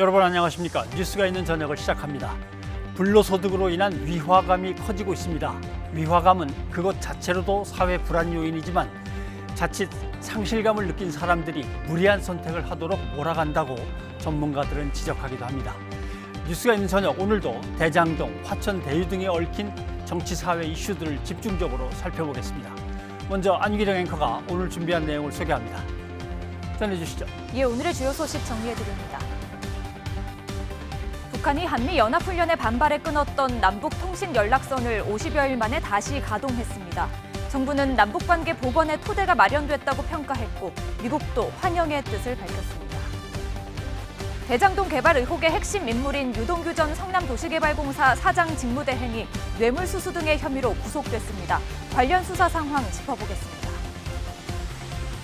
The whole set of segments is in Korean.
여러분 안녕하십니까? 뉴스가 있는 저녁을 시작합니다. 불로소득으로 인한 위화감이 커지고 있습니다. 위화감은 그것 자체로도 사회 불안 요인이지만 자칫 상실감을 느낀 사람들이 무리한 선택을 하도록 몰아간다고 전문가들은 지적하기도 합니다. 뉴스가 있는 저녁 오늘도 대장동, 화천 대유 등에 얽힌 정치 사회 이슈들을 집중적으로 살펴보겠습니다. 먼저 안기령 앵커가 오늘 준비한 내용을 소개합니다. 전해주시죠. 예, 오늘의 주요 소식 정리해드립니다. 북한이 한미연합훈련에 반발해 끊었던 남북통신연락선을 50여일 만에 다시 가동했습니다. 정부는 남북관계 복원의 토대가 마련됐다고 평가했고 미국도 환영의 뜻을 밝혔습니다. 대장동 개발 의혹의 핵심 인물인 유동규 전 성남도시개발공사 사장 직무대행이 뇌물수수 등의 혐의로 구속됐습니다. 관련 수사 상황 짚어보겠습니다.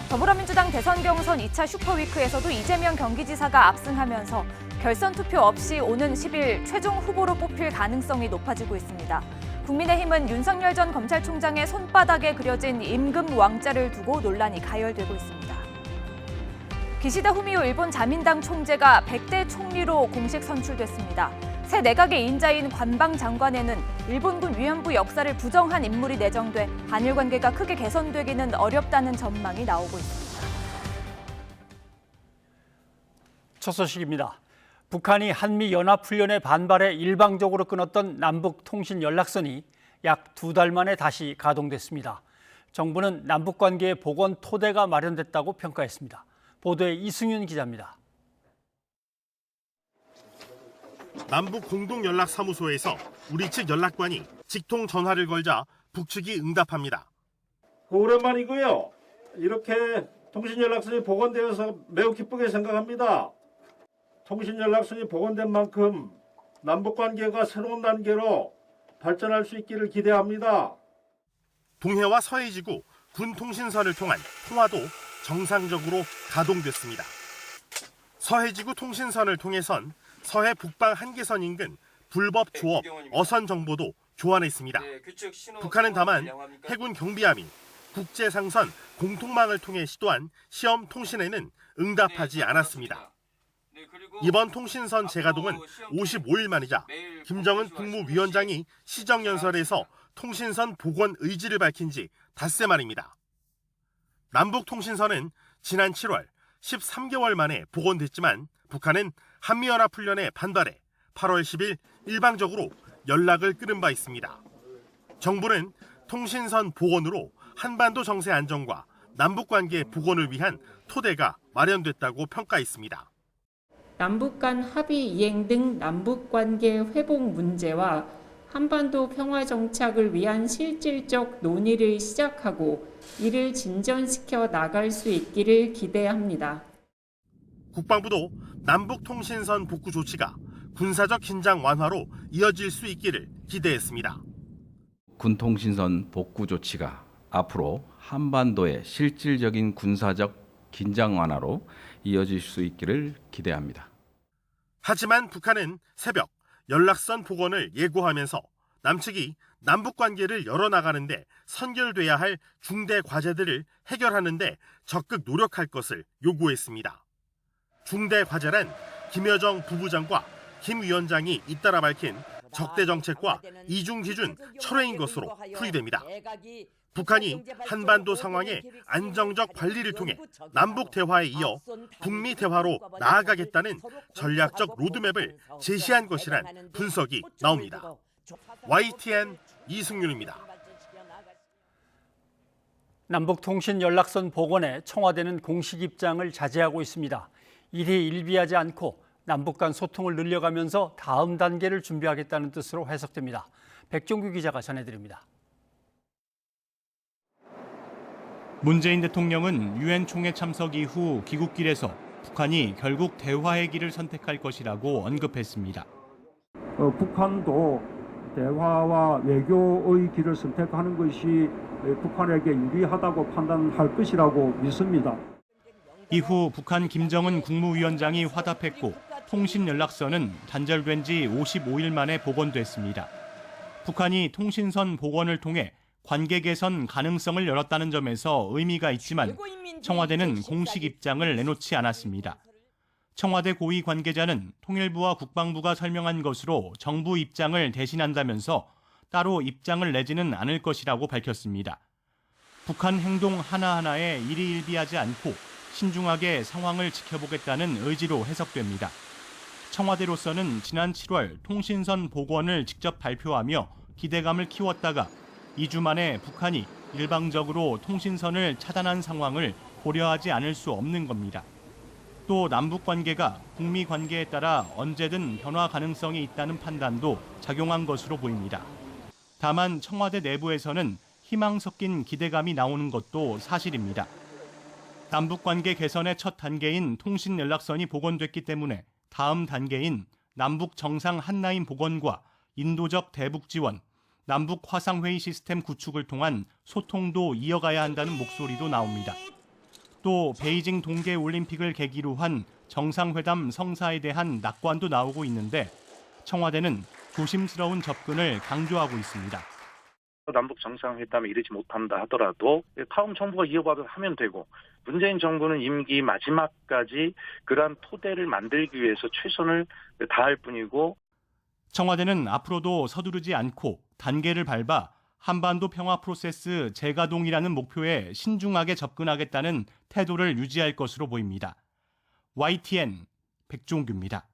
더불어민주당 대선 경선 2차 슈퍼위크에서도 이재명 경기지사가 압승하면서 결선 투표 없이 오는 10일 최종 후보로 뽑힐 가능성이 높아지고 있습니다. 국민의힘은 윤석열 전 검찰총장의 손바닥에 그려진 임금 왕자를 두고 논란이 가열되고 있습니다. 기시다 후미오 일본 자민당 총재가 100대 총리로 공식 선출됐습니다. 새 내각의 인자인 관방 장관에는 일본군 위안부 역사를 부정한 인물이 내정돼 한일 관계가 크게 개선되기는 어렵다는 전망이 나오고 있습니다. 첫 소식입니다. 북한이 한미연합훈련에 반발해 일방적으로 끊었던 남북통신연락선이 약 2달 만에 다시 가동됐습니다. 정부는 남북관계의 복원 토대가 마련됐다고 평가했습니다. 보도에 이승윤 기자입니다. 남북 공동연락사무소에서 우리 측 연락관이 직통 전화를 걸자 북측이 응답합니다. 오랜만이고요. 이렇게 통신연락선이 복원되어서 매우 기쁘게 생각합니다. 통신연락선이 복원된 만큼 남북관계가 새로운 단계로 발전할 수 있기를 기대합니다. 동해와 서해지구 군통신선을 통한 통화도 정상적으로 가동됐습니다. 서해지구 통신선을 통해선 서해 북방 한계선 인근 불법 조업, 어선 정보도 교환했습니다. 북한은 다만 해군 경비함이 국제상선 공통망을 통해 시도한 시험 통신에는 응답하지 않았습니다. 이번 통신선 재가동은 55일 만이자 김정은 국무위원장이 시정연설에서 통신선 복원 의지를 밝힌 지 닷새 만입니다. 남북통신선은 지난 7월 13개월 만에 복원됐지만 북한은 한미연합훈련에 반발해 8월 10일 일방적으로 연락을 끊은 바 있습니다. 정부는 통신선 복원으로 한반도 정세 안정과 남북관계 복원을 위한 토대가 마련됐다고 평가했습니다. 남북 간 합의 이행 등 남북관계 회복 문제와 한반도 평화 정착을 위한 실질적 논의를 시작하고 이를 진전시켜 나갈 수 있기를 기대합니다. 국방부도 남북통신선 복구 조치가 군사적 긴장 완화로 이어질 수 있기를 기대했습니다. 군통신선 복구 조치가 앞으로 한반도의 실질적인 군사적 긴장 완화로 이어질 수 있기를 기대합니다. 하지만 북한은 새벽 연락선 복원을 예고하면서 남측이 남북관계를 열어나가는데 선결돼야 할 중대 과제들을 해결하는데 적극 노력할 것을 요구했습니다. 중대 과제란 김여정 부부장과 김 위원장이 잇따라 밝힌 적대정책과 이중기준 철회인 것으로 풀이됩니다. 북한이 한반도 상황의 안정적 관리를 통해 남북 대화에 이어 북미 대화로 나아가겠다는 전략적 로드맵을 제시한 것이란 분석이 나옵니다. YTN 이승윤입니다. 남북통신연락선 복원에 청와대는 공식 입장을 자제하고 있습니다. 일희일비하지 않고 남북 간 소통을 늘려가면서 다음 단계를 준비하겠다는 뜻으로 해석됩니다. 백종규 기자가 전해드립니다. 문재인 대통령은 유엔 총회 참석 이후 귀국길에서 북한이 결국 대화의 길을 선택할 것이라고 언급했습니다. 북한도 대화와 외교의 길을 선택하는 것이 북한에게 유리하다고 판단할 것이라고 믿습니다. 이후 북한 김정은 국무위원장이 화답했고 통신연락선은 단절된 지 55일 만에 복원됐습니다. 북한이 통신선 복원을 통해 관계 개선 가능성을 열었다는 점에서 의미가 있지만 청와대는 공식 입장을 내놓지 않았습니다. 청와대 고위 관계자는 통일부와 국방부가 설명한 것으로 정부 입장을 대신한다면서 따로 입장을 내지는 않을 것이라고 밝혔습니다. 북한 행동 하나하나에 일희일비하지 않고 신중하게 상황을 지켜보겠다는 의지로 해석됩니다. 청와대로서는 지난 7월 통신선 복원을 직접 발표하며 기대감을 키웠다가 2주 만에 북한이 일방적으로 통신선을 차단한 상황을 고려하지 않을 수 없는 겁니다. 또 남북 관계가 북미 관계에 따라 언제든 변화 가능성이 있다는 판단도 작용한 것으로 보입니다. 다만 청와대 내부에서는 희망 섞인 기대감이 나오는 것도 사실입니다. 남북 관계 개선의 첫 단계인 통신 연락선이 복원됐기 때문에 다음 단계인 남북 정상 한라인 복원과 인도적 대북 지원, 남북 화상회의 시스템 구축을 통한 소통도 이어가야 한다는 목소리도 나옵니다. 또 베이징 동계올림픽을 계기로 한 정상회담 성사에 대한 낙관도 나오고 있는데 청와대는 조심스러운 접근을 강조하고 있습니다. 남북 정상회담에 이르지 못한다 하더라도 다음 정부가 이어받아서 하면 되고 문재인 정부는 임기 마지막까지 그러한 토대를 만들기 위해서 최선을 다할 뿐이고 청와대는 앞으로도 서두르지 않고 단계를 밟아 한반도 평화 프로세스 재가동이라는 목표에 신중하게 접근하겠다는 태도를 유지할 것으로 보입니다. YTN 백종규입니다.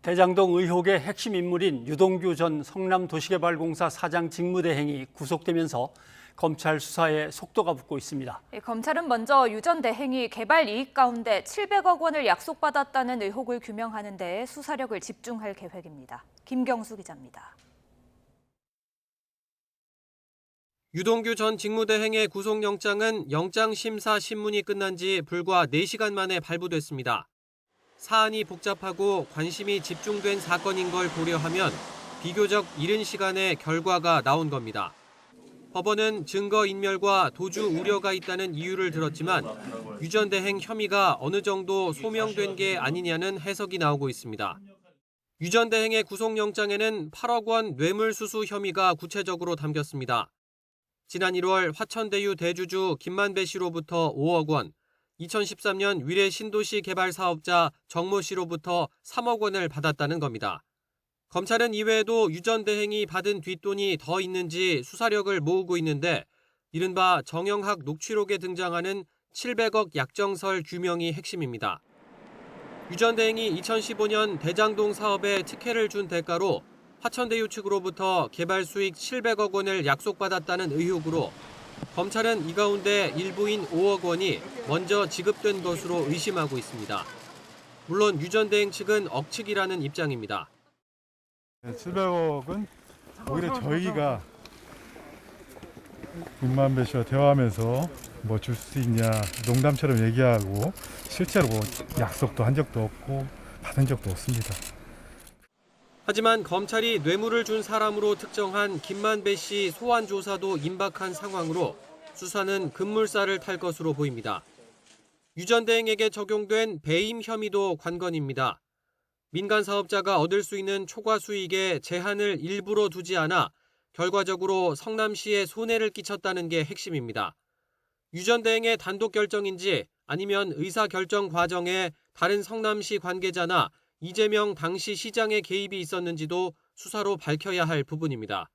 대장동 의혹의 핵심 인물인 유동규 전 성남도시개발공사 사장 직무대행이 구속되면서 검찰 수사에 속도가 붙고 있습니다. 검찰은 먼저 유 전 대행이 개발 이익 가운데 700억 원을 약속받았다는 의혹을 규명하는 데 수사력을 집중할 계획입니다. 김경수 기자입니다. 유동규 전 직무대행의 구속영장은 영장심사 신문이 끝난 지 불과 4시간 만에 발부됐습니다. 사안이 복잡하고 관심이 집중된 사건인 걸 고려하면 비교적 이른 시간에 결과가 나온 겁니다. 법원은 증거인멸과 도주 우려가 있다는 이유를 들었지만 유 전 대행 혐의가 어느 정도 소명된 게 아니냐는 해석이 나오고 있습니다. 유 전 대행의 구속영장에는 8억 원 뇌물수수 혐의가 구체적으로 담겼습니다. 지난 1월 화천대유 대주주 김만배 씨로부터 5억 원, 2013년 위례 신도시 개발 사업자 정모 씨로부터 3억 원을 받았다는 겁니다. 검찰은 이외에도 유 전 대행이 받은 뒷돈이 더 있는지 수사력을 모으고 있는데 이른바 정영학 녹취록에 등장하는 700억 약정설 규명이 핵심입니다. 유 전 대행이 2015년 대장동 사업에 특혜를 준 대가로 화천대유 측으로부터 개발 수익 700억 원을 약속받았다는 의혹으로 검찰은 이 가운데 일부인 5억 원이 먼저 지급된 것으로 의심하고 있습니다. 물론 유 전 대행 측은 억측이라는 입장입니다. 700억은 오히려 저희가 김만배 씨와 대화하면서 뭐 줄 수 있냐 농담처럼 얘기하고 실제로 뭐 약속도 한 적도 없고 받은 적도 없습니다. 하지만 검찰이 뇌물을 준 사람으로 특정한 김만배 씨 소환 조사도 임박한 상황으로 수사는 급물살을 탈 것으로 보입니다. 유 전 대행에게 적용된 배임 혐의도 관건입니다. 민간 사업자가 얻을 수 있는 초과 수익에 제한을 일부러 두지 않아 결과적으로 성남시에 손해를 끼쳤다는 게 핵심입니다. 유 전 대행의 단독 결정인지 아니면 의사결정 과정에 다른 성남시 관계자나 이재명 당시 시장의 개입이 있었는지도 수사로 밝혀야 할 부분입니다.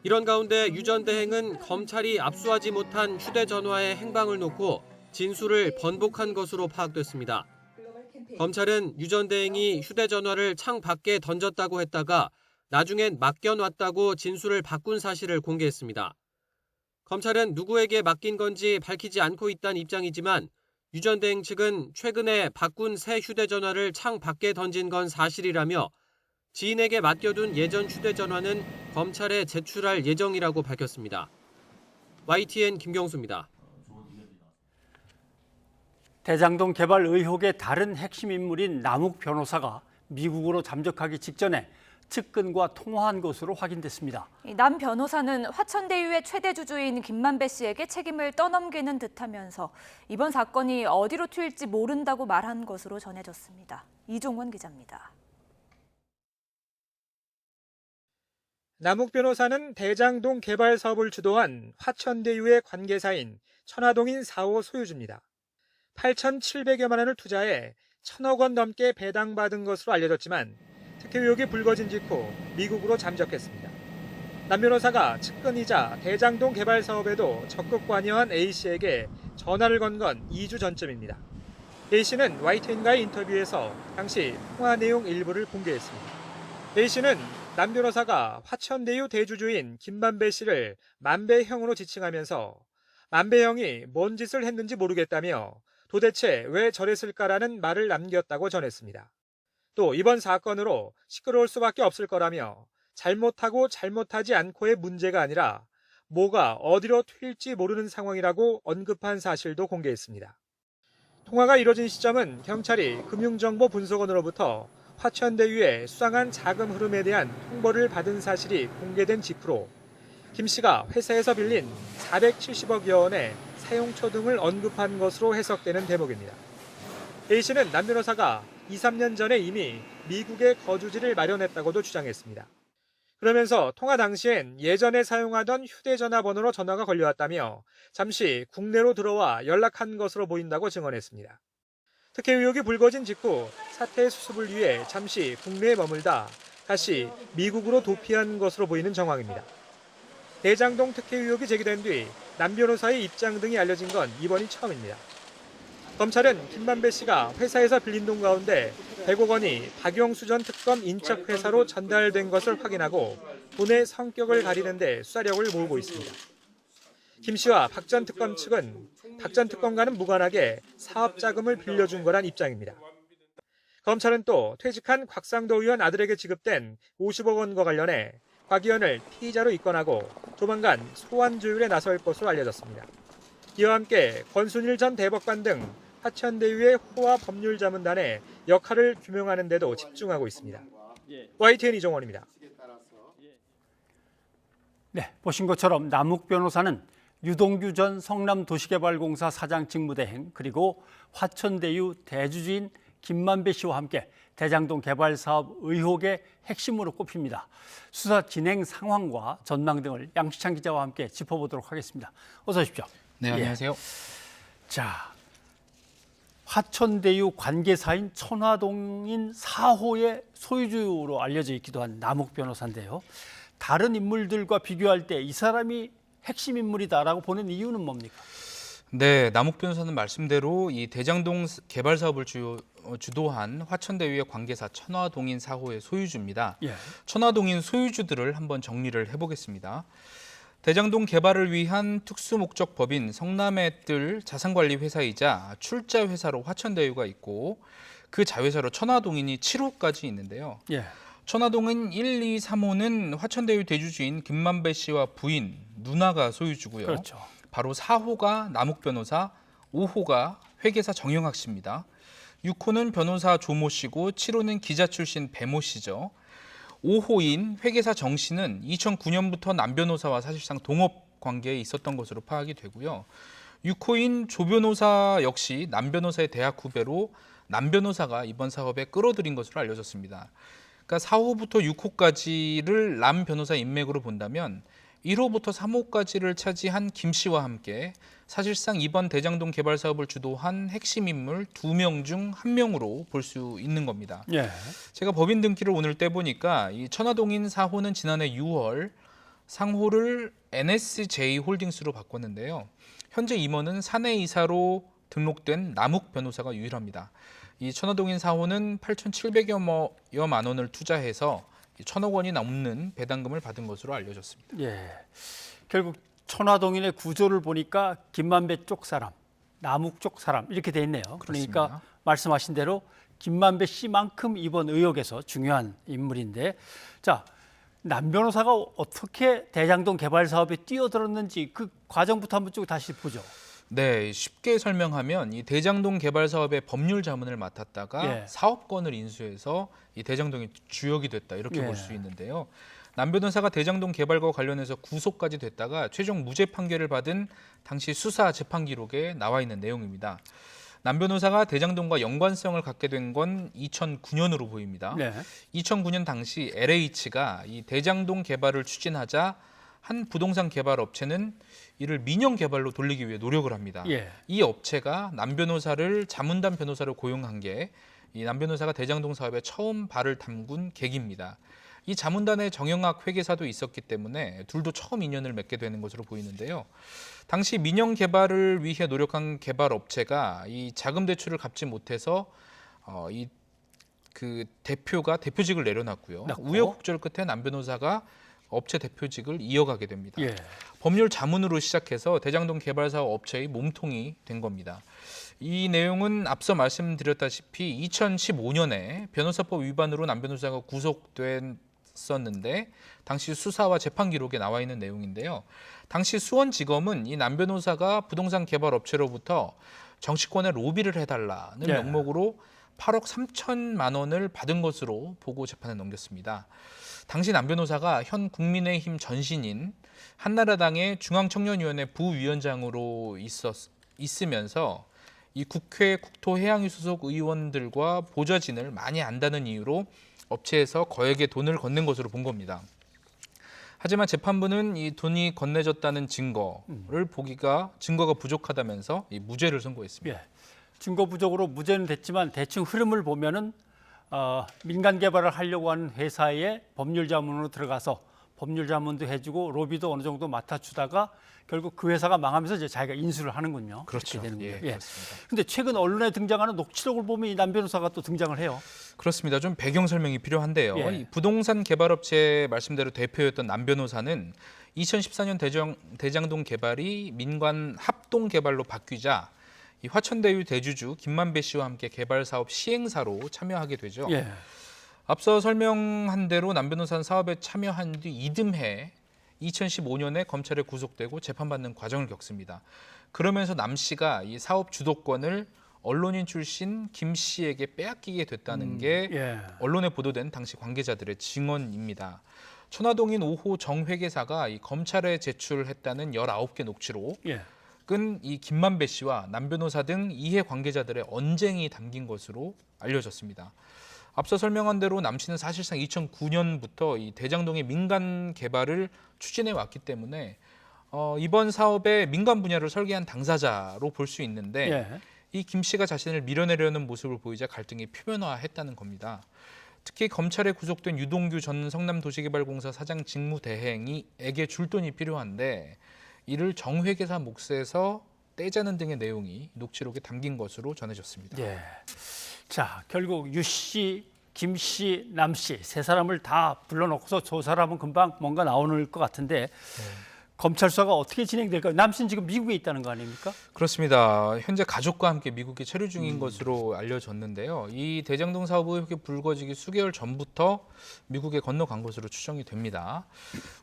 이런 가운데 유 전 대행은 검찰이 압수하지 못한 휴대전화의 행방을 놓고 진술을 번복한 것으로 파악됐습니다. 검찰은 유 전 대행이 휴대전화를 창 밖에 던졌다고 했다가 나중엔 맡겨놨다고 진술을 바꾼 사실을 공개했습니다. 검찰은 누구에게 맡긴 건지 밝히지 않고 있다는 입장이지만 유 전 대행 측은 최근에 바꾼 새 휴대전화를 창 밖에 던진 건 사실이라며 지인에게 맡겨둔 예전 휴대전화는 검찰에 제출할 예정이라고 밝혔습니다. YTN 김경수입니다. 대장동 개발 의혹의 다른 핵심 인물인 남욱 변호사가 미국으로 잠적하기 직전에 측근과 통화한 것으로 확인됐습니다. 남 변호사는 화천대유의 최대 주주인 김만배 씨에게 책임을 떠넘기는 듯하면서 이번 사건이 어디로 튈지 모른다고 말한 것으로 전해졌습니다. 이종원 기자입니다. 남욱 변호사는 대장동 개발 사업을 주도한 화천대유의 관계사인 천화동인 4호 소유주입니다. 8,700여만 원을 투자해 1,000억 원 넘게 배당받은 것으로 알려졌지만 특혜 의혹이 불거진 직후 미국으로 잠적했습니다. 남 변호사가 측근이자 대장동 개발 사업에도 적극 관여한 A씨에게 전화를 건 건 2주 전쯤입니다. A씨는 YTN과의 인터뷰에서 당시 통화 내용 일부를 공개했습니다. A씨는 남 변호사가 화천대유 대주주인 김만배 씨를 만배형으로 지칭하면서 만배형이 뭔 짓을 했는지 모르겠다며 도대체 왜 저랬을까라는 말을 남겼다고 전했습니다. 또 이번 사건으로 시끄러울 수밖에 없을 거라며 잘못하고 잘못하지 않고의 문제가 아니라 뭐가 어디로 튈지 모르는 상황이라고 언급한 사실도 공개했습니다. 통화가 이뤄진 시점은 경찰이 금융정보분석원으로부터 화천대유에 수상한 자금 흐름에 대한 통보를 받은 사실이 공개된 직후로 김 씨가 회사에서 빌린 470억여 원의 사용처 등을 언급한 것으로 해석되는 대목입니다. A 씨는 남 변호사가 2, 3년 전에 이미 미국에 거주지를 마련했다고도 주장했습니다. 그러면서 통화 당시엔 예전에 사용하던 휴대전화 번호로 전화가 걸려왔다며 잠시 국내로 들어와 연락한 것으로 보인다고 증언했습니다. 특혜 의혹이 불거진 직후 사태 수습을 위해 잠시 국내에 머물다 다시 미국으로 도피한 것으로 보이는 정황입니다. 대장동 특혜 의혹이 제기된 뒤 남 변호사의 입장 등이 알려진 건 이번이 처음입니다. 검찰은 김만배 씨가 회사에서 빌린 돈 가운데 100억 원이 박영수 전 특검 인척회사로 전달된 것을 확인하고 돈의 성격을 가리는 데 수사력을 모으고 있습니다. 김 씨와 박 전 특검 측은 박 전 특검과는 무관하게 사업 자금을 빌려준 거란 입장입니다. 검찰은 또 퇴직한 곽상도 의원 아들에게 지급된 50억 원과 관련해 곽 의원을 피의자로 입건하고 조만간 소환 조율에 나설 것으로 알려졌습니다. 이와 함께 권순일 전 대법관 등 화천대유의 호화 법률자문단의 역할을 규명하는 데도 집중하고 있습니다. YTN 이종원입니다. 네, 보신 것처럼 남욱 변호사는 유동규 전 성남도시개발공사 사장 직무대행 그리고 화천대유 대주주인 김만배 씨와 함께 대장동 개발 사업 의혹의 핵심으로 꼽힙니다. 수사 진행 상황과 전망 등을 양시창 기자와 함께 짚어보도록 하겠습니다. 어서 오십시오. 네, 안녕하세요. 자, 화천대유 관계사인 천화동인 4호의 소유주로 알려져 있기도 한 남욱 변호사인데요. 다른 인물들과 비교할 때 이 사람이 핵심 인물이다라고 보는 이유는 뭡니까? 네, 남욱 변호사는 말씀대로 이 대장동 개발 사업을 주도한 화천대유의 관계사 천화동인 4호의 소유주입니다. 예. 천화동인 소유주들을 한번 정리를 해보겠습니다. 대장동 개발을 위한 특수목적 법인 성남의 뜰 자산관리 회사이자 출자 회사로 화천대유가 있고 그 자회사로 천화동인이 7호까지 있는데요. 예. 천화동인 1, 2, 3호는 화천대유 대주주인 김만배 씨와 부인 누나가 소유주고요. 그렇죠. 바로 4호가 남욱 변호사, 5호가 회계사 정영학 씨입니다. 6호는 변호사 조모 씨고 7호는 기자 출신 배모 씨죠. 5호인 회계사 정 씨는 2009년부터 남 변호사와 사실상 동업 관계에 있었던 것으로 파악이 되고요. 6호인 조 변호사 역시 남 변호사의 대학 후배로 남 변호사가 이번 사업에 끌어들인 것으로 알려졌습니다. 그러니까 4호부터 6호까지를 남 변호사 인맥으로 본다면 1호부터 3호까지를 차지한 김 씨와 함께 사실상 이번 대장동 개발 사업을 주도한 핵심 인물 2명 중 1명으로 볼 수 있는 겁니다. 예. 제가 법인 등기를 오늘 떼보니까 이 천화동인 4호는 지난해 6월 상호를 NSJ 홀딩스로 바꿨는데요. 현재 임원은 사내이사로 등록된 남욱 변호사가 유일합니다. 이 천화동인 4호는 8,700여만 원을 투자해서 1,000억 원이 넘는 배당금을 받은 것으로 알려졌습니다. 예. 결국 천화동인의 구조를 보니까 김만배 쪽 사람, 남욱 쪽 사람 이렇게 돼 있네요. 그렇습니다. 그러니까 말씀하신 대로 김만배 씨만큼 이번 의혹에서 중요한 인물인데, 자, 남 변호사가 어떻게 대장동 개발 사업에 뛰어들었는지 그 과정부터 한번 쭉 다시 보죠. 네, 쉽게 설명하면 이 대장동 개발 사업의 법률 자문을 맡았다가 예. 사업권을 인수해서 이 대장동이 주역이 됐다 이렇게 예. 볼 수 있는데요. 남 변호사가 대장동 개발과 관련해서 구속까지 됐다가 최종 무죄 판결을 받은 당시 수사 재판 기록에 나와 있는 내용입니다. 남 변호사가 대장동과 연관성을 갖게 된 건 2009년으로 보입니다. 네. 2009년 당시 LH가 이 대장동 개발을 추진하자 한 부동산 개발 업체는 이를 민영 개발로 돌리기 위해 노력을 합니다. 예. 이 업체가 남 변호사를 자문단 변호사를 고용한 게 이 남 변호사가 대장동 사업에 처음 발을 담근 계기입니다. 이 자문단의 정영학 회계사도 있었기 때문에 둘도 처음 인연을 맺게 되는 것으로 보이는데요. 당시 민영 개발을 위해 노력한 개발 업체가 이 자금 대출을 갚지 못해서 그 대표가 대표직을 내려놨고요. 우여곡절 끝에 남 변호사가 업체 대표직을 이어가게 됩니다. 예. 법률 자문으로 시작해서 대장동 개발사업 업체의 몸통이 된 겁니다. 이 내용은 앞서 말씀드렸다시피 2015년에 변호사법 위반으로 남 변호사가 구속됐었는데 당시 수사와 재판 기록에 나와 있는 내용인데요. 당시 수원지검은 이 남 변호사가 부동산 개발 업체로부터 정치권에 로비를 해달라는 예. 명목으로 8억 3천만 원을 받은 것으로 보고 재판에 넘겼습니다. 당시 남 변호사가 현 국민의힘 전신인 한나라당의 중앙청년위원회 부위원장으로 있으면서 이 국회 국토해양위 소속 의원들과 보좌진을 많이 안다는 이유로 업체에서 거액의 돈을 건넨 것으로 본 겁니다. 하지만 재판부는 이 돈이 건네졌다는 증거가 부족하다면서 이 무죄를 선고했습니다. 예. 증거 부족으로 무죄는 됐지만 대충 흐름을 보면은 민간 개발을 하려고 하는 회사에 법률 자문으로 들어가서 법률 자문도 해주고 로비도 어느 정도 맡아주다가 결국 그 회사가 망하면서 이제 자기가 인수를 하는군요. 그렇죠. 그렇게 되는 예, 거예요. 예. 그렇습니다. 근데 최근 언론에 등장하는 녹취록을 보면 이 남 변호사가 또 등장을 해요. 그렇습니다. 좀 배경 설명이 필요한데요. 예. 이 부동산 개발업체 말씀대로 대표였던 남 변호사는 2014년 대장동 개발이 민관 합동 개발로 바뀌자 이 화천대유 대주주 김만배 씨와 함께 개발 사업 시행사로 참여하게 되죠. 예. 앞서 설명한 대로 남 변호사는 사업에 참여한 뒤 이듬해 2015년에 검찰에 구속되고 재판받는 과정을 겪습니다. 그러면서 남 씨가 이 사업 주도권을 언론인 출신 김 씨에게 빼앗기게 됐다는 게 예. 언론에 보도된 당시 관계자들의 증언입니다. 천화동인 5호 정 회계사가 이 검찰에 제출했다는 19개 녹취록 예. 이 김만배 씨와 남 변호사 등 이해 관계자들의 언쟁이 담긴 것으로 알려졌습니다. 앞서 설명한 대로 남 씨는 사실상 2009년부터 이 대장동의 민간 개발을 추진해 왔기 때문에 이번 사업의 민간 분야를 설계한 당사자로 볼 수 있는데 예. 이 김 씨가 자신을 밀어내려는 모습을 보이자 갈등이 표면화했다는 겁니다. 특히 검찰에 구속된 유동규 전 성남도시개발공사 사장 직무대행에게 줄 돈이 필요한데 이를 정 회계사 몫에서 떼자는 등의 내용이 녹취록에 담긴 것으로 전해졌습니다. 예. 자, 결국 유 씨, 김 씨, 남 씨 세 사람을 다 불러놓고서 조사를 하면 금방 뭔가 나오는 것 같은데 검찰 수사가 어떻게 진행될까요? 남 씨는 지금 미국에 있다는 거 아닙니까? 그렇습니다. 현재 가족과 함께 미국에 체류 중인 것으로 알려졌는데요. 이 대장동 사업 의혹이 불거지기 수개월 전부터 미국에 건너간 것으로 추정이 됩니다.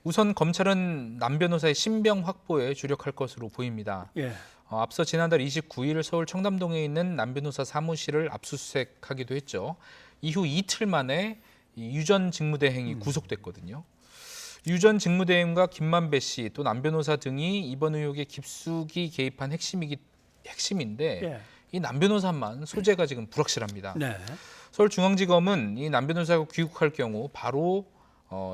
우선 검찰은 남 변호사의 신병 확보에 주력할 것으로 보입니다. 예. 앞서 지난달 29일 서울 청담동에 있는 남 변호사 사무실을 압수수색하기도 했죠. 이후 이틀 만에 유 전 직무대행이 구속됐거든요. 유 전 직무대행과 김만배 씨 또 남 변호사 등이 이번 의혹에 깊숙이 개입한 핵심인데 예. 이 남 변호사만 소재가 지금 불확실합니다. 네. 서울중앙지검은 이 남 변호사가 귀국할 경우 바로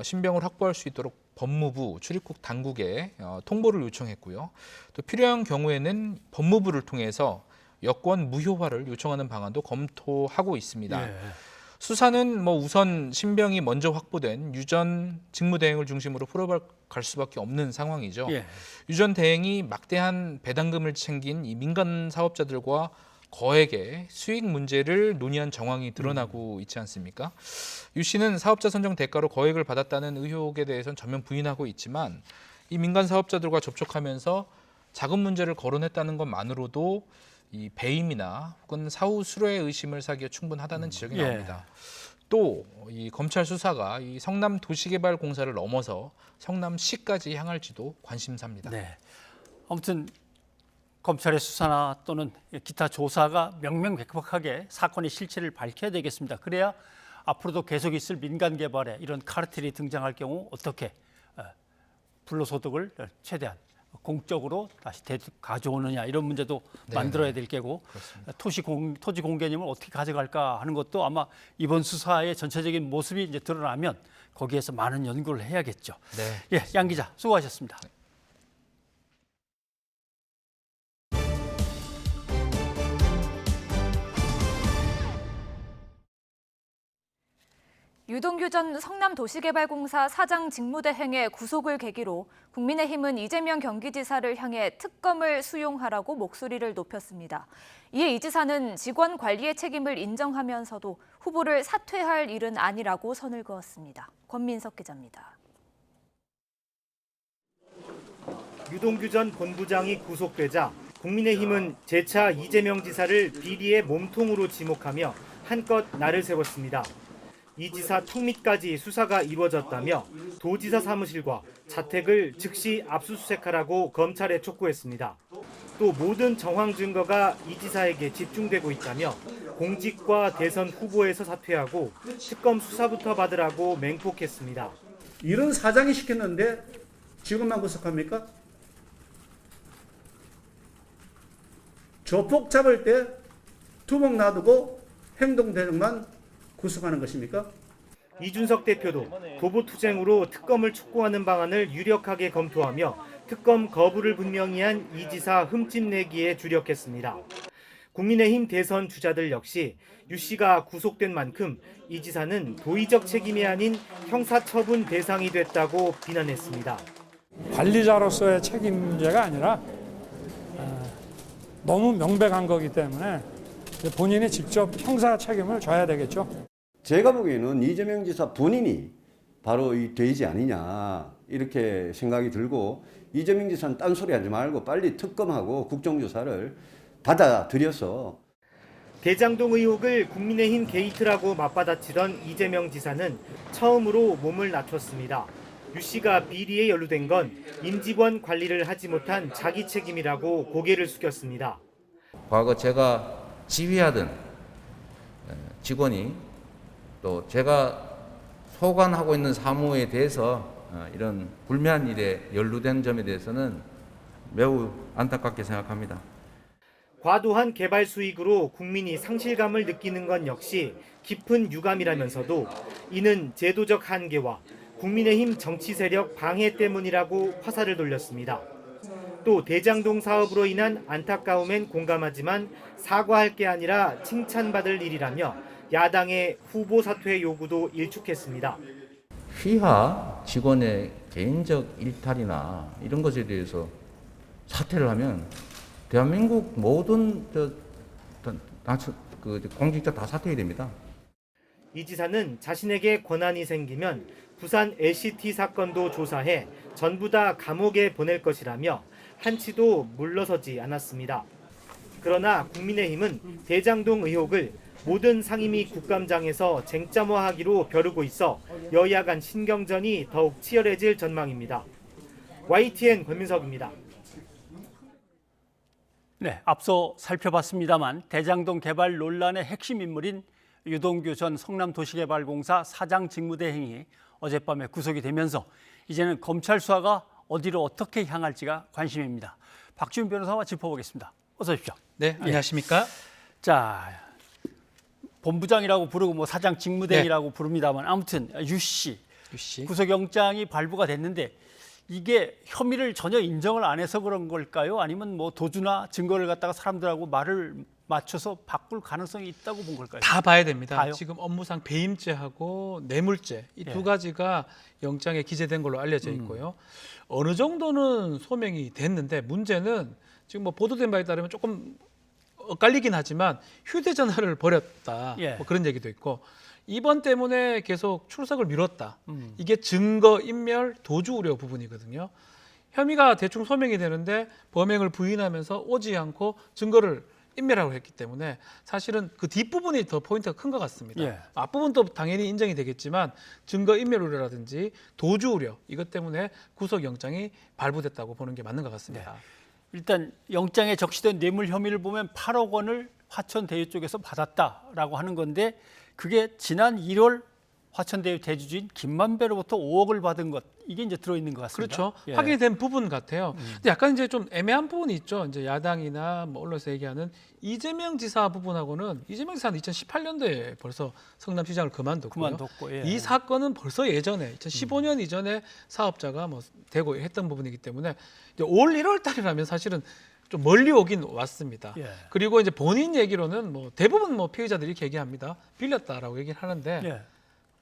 신병을 확보할 수 있도록 법무부 출입국 당국에 통보를 요청했고요. 또 필요한 경우에는 법무부를 통해서 여권 무효화를 요청하는 방안도 검토하고 있습니다. 예. 수사는 우선 신병이 먼저 확보된 유 전 직무대행을 중심으로 풀어갈 수밖에 없는 상황이죠. 예. 유 전 대행이 막대한 배당금을 챙긴 이 민간 사업자들과 거액의 수익 문제를 논의한 정황이 드러나고 있지 않습니까? 유 씨는 사업자 선정 대가로 거액을 받았다는 의혹에 대해서는 전면 부인하고 있지만 이 민간 사업자들과 접촉하면서 자금 문제를 거론했다는 것만으로도 이 배임이나 혹은 사후 수뢰 의심을 사기에 충분하다는 지적이 나옵니다. 또 이 검찰 수사가 이 성남도시개발공사를 넘어서 성남시까지 향할지도 관심사입니다. 네. 아무튼 검찰의 수사나 또는 기타 조사가 명명백백하게 사건의 실체를 밝혀야 되겠습니다. 그래야 앞으로도 계속 있을 민간 개발에 이런 카르텔이 등장할 경우 어떻게 불로소득을 최대한 공적으로 다시 가져오느냐 이런 문제도 네. 만들어야 될 게고 토지 공개념을 어떻게 가져갈까 하는 것도 아마 이번 수사의 전체적인 모습이 이제 드러나면 거기에서 많은 연구를 해야겠죠. 네. 예, 양 기자 수고하셨습니다. 유동규 전 성남도시개발공사 사장 직무대행의 구속을 계기로 국민의힘은 이재명 경기지사를 향해 특검을 수용하라고 목소리를 높였습니다. 이에 이 지사는 직원 관리의 책임을 인정하면서도 후보를 사퇴할 일은 아니라고 선을 그었습니다. 권민석 기자입니다. 유동규 전 본부장이 구속되자 국민의힘은 재차 이재명 지사를 비리의 몸통으로 지목하며 한껏 날을 세웠습니다. 이 지사 턱밑까지 수사가 이루어졌다며 도지사 사무실과 자택을 즉시 압수수색하라고 검찰에 촉구했습니다. 또 모든 정황 증거가 이 지사에게 집중되고 있다며 공직과 대선 후보에서 사퇴하고 특검 수사부터 받으라고 맹폭했습니다. 이런 사장이 시켰는데 지금만 구속합니까? 조폭 잡을 때 두목 놔두고 행동 대응만 구속하는 것입니까? 이준석 대표도 도보투쟁으로 특검을 촉구하는 방안을 유력하게 검토하며 특검 거부를 분명히 한 이 지사 흠집내기에 주력했습니다. 국민의힘 대선 주자들 역시 유 씨가 구속된 만큼 이 지사는 도의적 책임이 아닌 형사처분 대상이 됐다고 비난했습니다. 관리자로서의 책임제가 아니라 너무 명백한 거기 때문에 본인이 직접 형사 책임을 져야 되겠죠. 제가 보기에는 이재명 지사 본인이 바로 이 돼지 아니냐 이렇게 생각이 들고 이재명 지사는 딴소리 하지 말고 빨리 특검하고 국정조사를 받아들여서 대장동 의혹을 국민의힘 게이트라고 맞받아치던 이재명 지사는 처음으로 몸을 낮췄습니다. 유 씨가 비리에 연루된 건 임직원 관리를 하지 못한 자기 책임이라고 고개를 숙였습니다. 과거 제가 지휘하던 직원이 또 제가 소관하고 있는 사무에 대해서 이런 불미한 일에 연루된 점에 대해서는 매우 안타깝게 생각합니다. 과도한 개발 수익으로 국민이 상실감을 느끼는 건 역시 깊은 유감이라면서도 이는 제도적 한계와 국민의힘 정치 세력 방해 때문이라고 화살을 돌렸습니다. 또 대장동 사업으로 인한 안타까움엔 공감하지만 사과할 게 아니라 칭찬받을 일이라며 야당의 후보 사퇴 요구도 일축했습니다. 휘하 직원의 개인적 일탈이나 이런 것에 대해서 사퇴를 하면 대한민국 모든 공직자 다 사퇴해야 됩니다. 이 지사는 자신에게 권한이 생기면 부산 LCT 사건도 조사해 전부 다 감옥에 보낼 것이라며 한치도 물러서지 않았습니다. 그러나 국민의힘은 대장동 의혹을 모든 상임위 국감장에서 쟁점화하기로 벼르고 있어 여야 간 신경전이 더욱 치열해질 전망입니다. YTN 권민석입니다. 네, 앞서 살펴봤습니다만 대장동 개발 논란의 핵심 인물인 유동규 전 성남도시개발공사 사장 직무대행이 어젯밤에 구속이 되면서 이제는 검찰 수사가 어디로 어떻게 향할지가 관심입니다. 박지훈 변호사와 짚어보겠습니다. 어서 오십시오. 네, 안녕하십니까? 자, 본부장이라고 부르고 뭐 사장 직무대행이라고 부릅니다만 아무튼 유 씨 구속영장이 발부가 됐는데 이게 혐의를 전혀 인정을 안 해서 그런 걸까요? 아니면 뭐 도주나 증거를 갖다가 사람들하고 말을 맞춰서 바꿀 가능성이 있다고 본 걸까요? 다 봐야 됩니다. 다요? 지금 업무상 배임죄하고 뇌물죄 이 두 예. 가지가 영장에 기재된 걸로 알려져 있고요. 어느 정도는 소명이 됐는데 문제는 지금 뭐 보도된 바에 따르면 조금 엇갈리긴 하지만 휴대전화를 버렸다 예. 뭐 그런 얘기도 있고 이번 때문에 계속 출석을 미뤘다. 이게 증거 인멸 도주 우려 부분이거든요. 혐의가 대충 소명이 되는데 범행을 부인하면서 오지 않고 증거를 인멸하고 했기 때문에 사실은 그 뒷부분이 더 포인트가 큰 것 같습니다. 예. 앞부분도 당연히 인정이 되겠지만 증거 인멸 우려라든지 도주 우려 이것 때문에 구속영장이 발부됐다고 보는 게 맞는 것 같습니다. 네. 일단 영장에 적시된 뇌물 혐의를 보면 8억 원을 화천 대유 쪽에서 받았다라고 하는 건데 그게 지난 1월 화천대유 대주주인 김만배로부터 5억을 받은 것 이게 이제 들어있는 것 같습니다. 그렇죠. 예. 확인이 된 부분 같아요. 근데 약간 이제 좀 애매한 부분이 있죠. 이제 야당이나 뭐 언론에서 얘기하는 이재명 지사 부분하고는 이재명 지사는 2018년도에 벌써 성남시장을 그만뒀고요. 예. 이 사건은 벌써 예전에 2015년 이전에 사업자가 뭐 되고 했던 부분이기 때문에 이제 올 1월 달이라면 사실은 좀 멀리 오긴 왔습니다. 예. 그리고 이제 본인 얘기로는 뭐 대부분 뭐 피해자들이 이렇게 얘기합니다. 빌렸다라고 얘기를 하는데 예.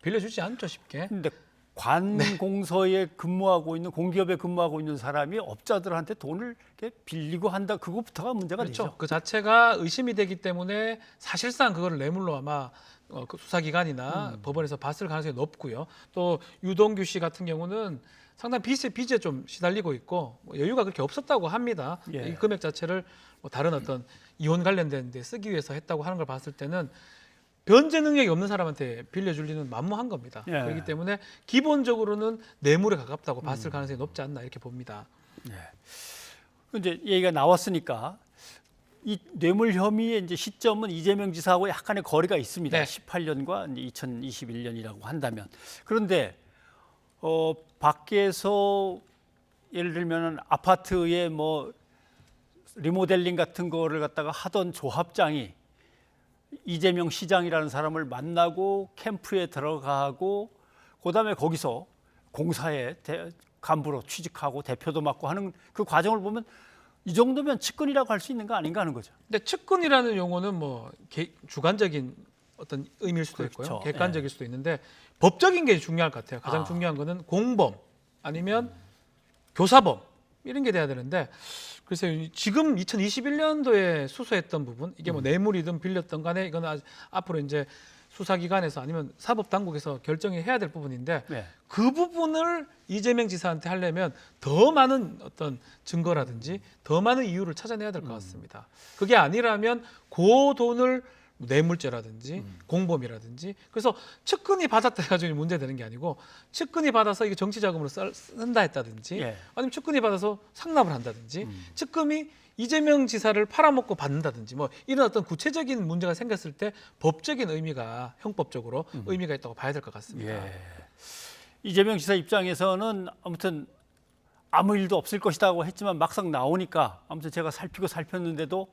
빌려주지 않죠 쉽게. 근데 관공서에 근무하고 있는 공기업에 근무하고 있는 사람이 업자들한테 돈을 이렇게 빌리고 한다 그것부터가 문제가 그렇죠. 되죠. 그 자체가 의심이 되기 때문에 사실상 그거를 뇌물로 아마 그 수사기관이나 법원에서 봤을 가능성이 높고요. 또 유동규 씨 같은 경우는 상당히 빚에 좀 시달리고 있고 뭐 여유가 그렇게 없었다고 합니다. 예. 이 금액 자체를 뭐 다른 어떤 이혼 관련된 데 쓰기 위해서 했다고 하는 걸 봤을 때는 변제 능력이 없는 사람한테 빌려줄 리는 만무한 겁니다. 예. 그렇기 때문에 기본적으로는 뇌물에 가깝다고 봤을 가능성이 높지 않나 이렇게 봅니다. 예. 이제 얘기가 나왔으니까 이 뇌물 혐의의 이제 시점은 이재명 지사하고 약간의 거리가 있습니다. 네. 18년과 2021년이라고 한다면 그런데 밖에서 예를 들면 아파트에 뭐 리모델링 같은 거를 갖다가 하던 조합장이 이재명 시장이라는 사람을 만나고 캠프에 들어가고 그다음에 거기서 공사에 간부로 취직하고 대표도 맡고 하는 그 과정을 보면 이 정도면 측근이라고 할 수 있는 거 아닌가 하는 거죠. 근데 측근이라는 용어는 뭐 주관적인 어떤 의미일 수도 그렇죠. 있고요. 객관적일 수도 있는데 법적인 게 중요할 것 같아요. 가장 아. 중요한 거는 공범 아니면 교사범 이런 게 돼야 되는데 그래서 지금 2021년도에 수사했던 부분 이게 뭐 뇌물이든 빌렸던 간에 이건 앞으로 이제 수사기관에서 아니면 사법당국에서 결정이 해야 될 부분인데 네. 그 부분을 이재명 지사한테 하려면 더 많은 어떤 증거라든지 더 많은 이유를 찾아내야 될 것 같습니다. 그게 아니라면 그 돈을 뇌물죄라든지 공범이라든지 그래서 측근이 받았다 해가지고 문제되는 게 아니고 측근이 받아서 이게 정치자금으로 쓴다 했다든지 예. 아니면 측근이 받아서 상납을 한다든지 측근이 이재명 지사를 팔아먹고 받는다든지 뭐 이런 어떤 구체적인 문제가 생겼을 때 법적인 의미가 형법적으로 의미가 있다고 봐야 될 것 같습니다. 예. 이재명 지사 입장에서는 아무튼 아무 일도 없을 것이라고 했지만 막상 나오니까 아무튼 제가 살폈는데도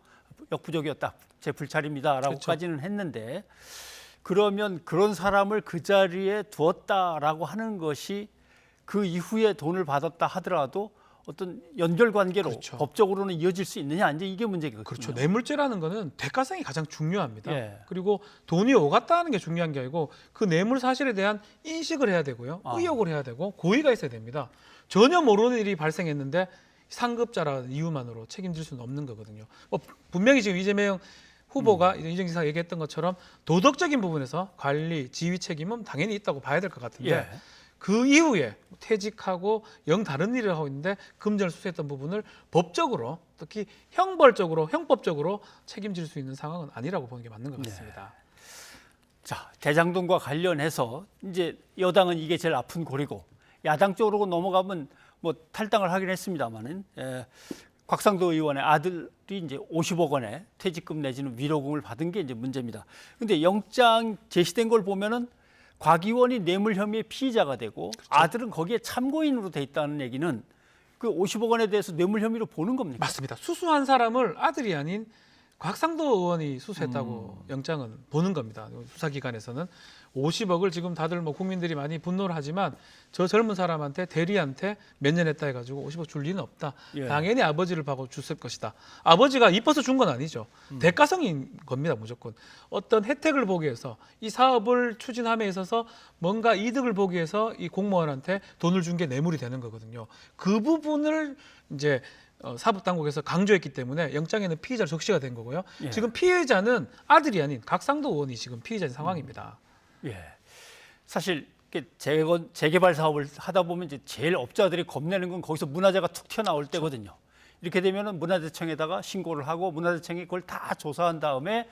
역부족이었다. 제 불찰입니다라고까지는 했는데 그러면 그런 사람을 그 자리에 두었다라고 하는 것이 그 이후에 돈을 받았다 하더라도 어떤 연결 관계로 그렇죠. 법적으로는 이어질 수 있느냐 이제 이게 문제거든요. 그렇죠. 뇌물죄라는 거는 대가성이 가장 중요합니다. 예. 그리고 돈이 오갔다는 게 중요한 게 아니고 그 뇌물 사실에 대한 인식을 해야 되고요. 의혹을 해야 되고 고의가 있어야 됩니다. 전혀 모르는 일이 발생했는데 상급자라는 이유만으로 책임질 수는 없는 거거든요. 뭐 분명히 지금 이재명 후보가 이재명 지사가 얘기했던 것처럼 도덕적인 부분에서 관리, 지휘 책임은 당연히 있다고 봐야 될 것 같은데 예. 그 이후에 퇴직하고 영 다른 일을 하고 있는데 금전을 수수했던 부분을 법적으로 특히 형법적으로 책임질 수 있는 상황은 아니라고 보는 게 맞는 것 같습니다. 자, 대장동과 관련해서 이제 여당은 이게 제일 아픈 고리고 야당 쪽으로 넘어가면 뭐 탈당을 하긴 했습니다만은 곽상도 의원의 아들이 이제 50억 원의 퇴직금 내지는 위로금을 받은 게 이제 문제입니다. 근데 영장 제시된 걸 보면은 곽 의원이 뇌물 혐의의 피의자가 되고 그렇죠. 아들은 거기에 참고인으로 돼 있다는 얘기는 그 50억 원에 대해서 뇌물 혐의로 보는 겁니까? 맞습니다. 수수한 사람을 아들이 아닌 곽상도 의원이 수수했다고 영장은 보는 겁니다. 수사기관에서는 50억을 지금 다들 뭐 국민들이 많이 분노를 하지만 저 젊은 사람한테 대리한테 몇 년 했다 해가지고 50억 줄 리는 없다. 예. 당연히 아버지를 보고 줬을 것이다. 아버지가 이뻐서 준 건 아니죠. 대가성인 겁니다. 무조건. 어떤 혜택을 보기 위해서 이 사업을 추진함에 있어서 뭔가 이득을 보기 위해서 이 공무원한테 돈을 준 게 뇌물이 되는 거거든요. 그 부분을 이제 사법당국에서 강조했기 때문에 영장에는 피의자로 적시가 된 거고요. 예. 지금 피해자는 아들이 아닌 곽상도 의원이 지금 피해자인 상황입니다. 예. 사실 재개발 사업을 하다 보면 이제 제일 업자들이 겁내는 건 거기서 문화재가 툭 튀어나올 때거든요. 이렇게 되면은 문화재청에다가 신고를 하고 문화재청이 그걸 다 조사한 다음에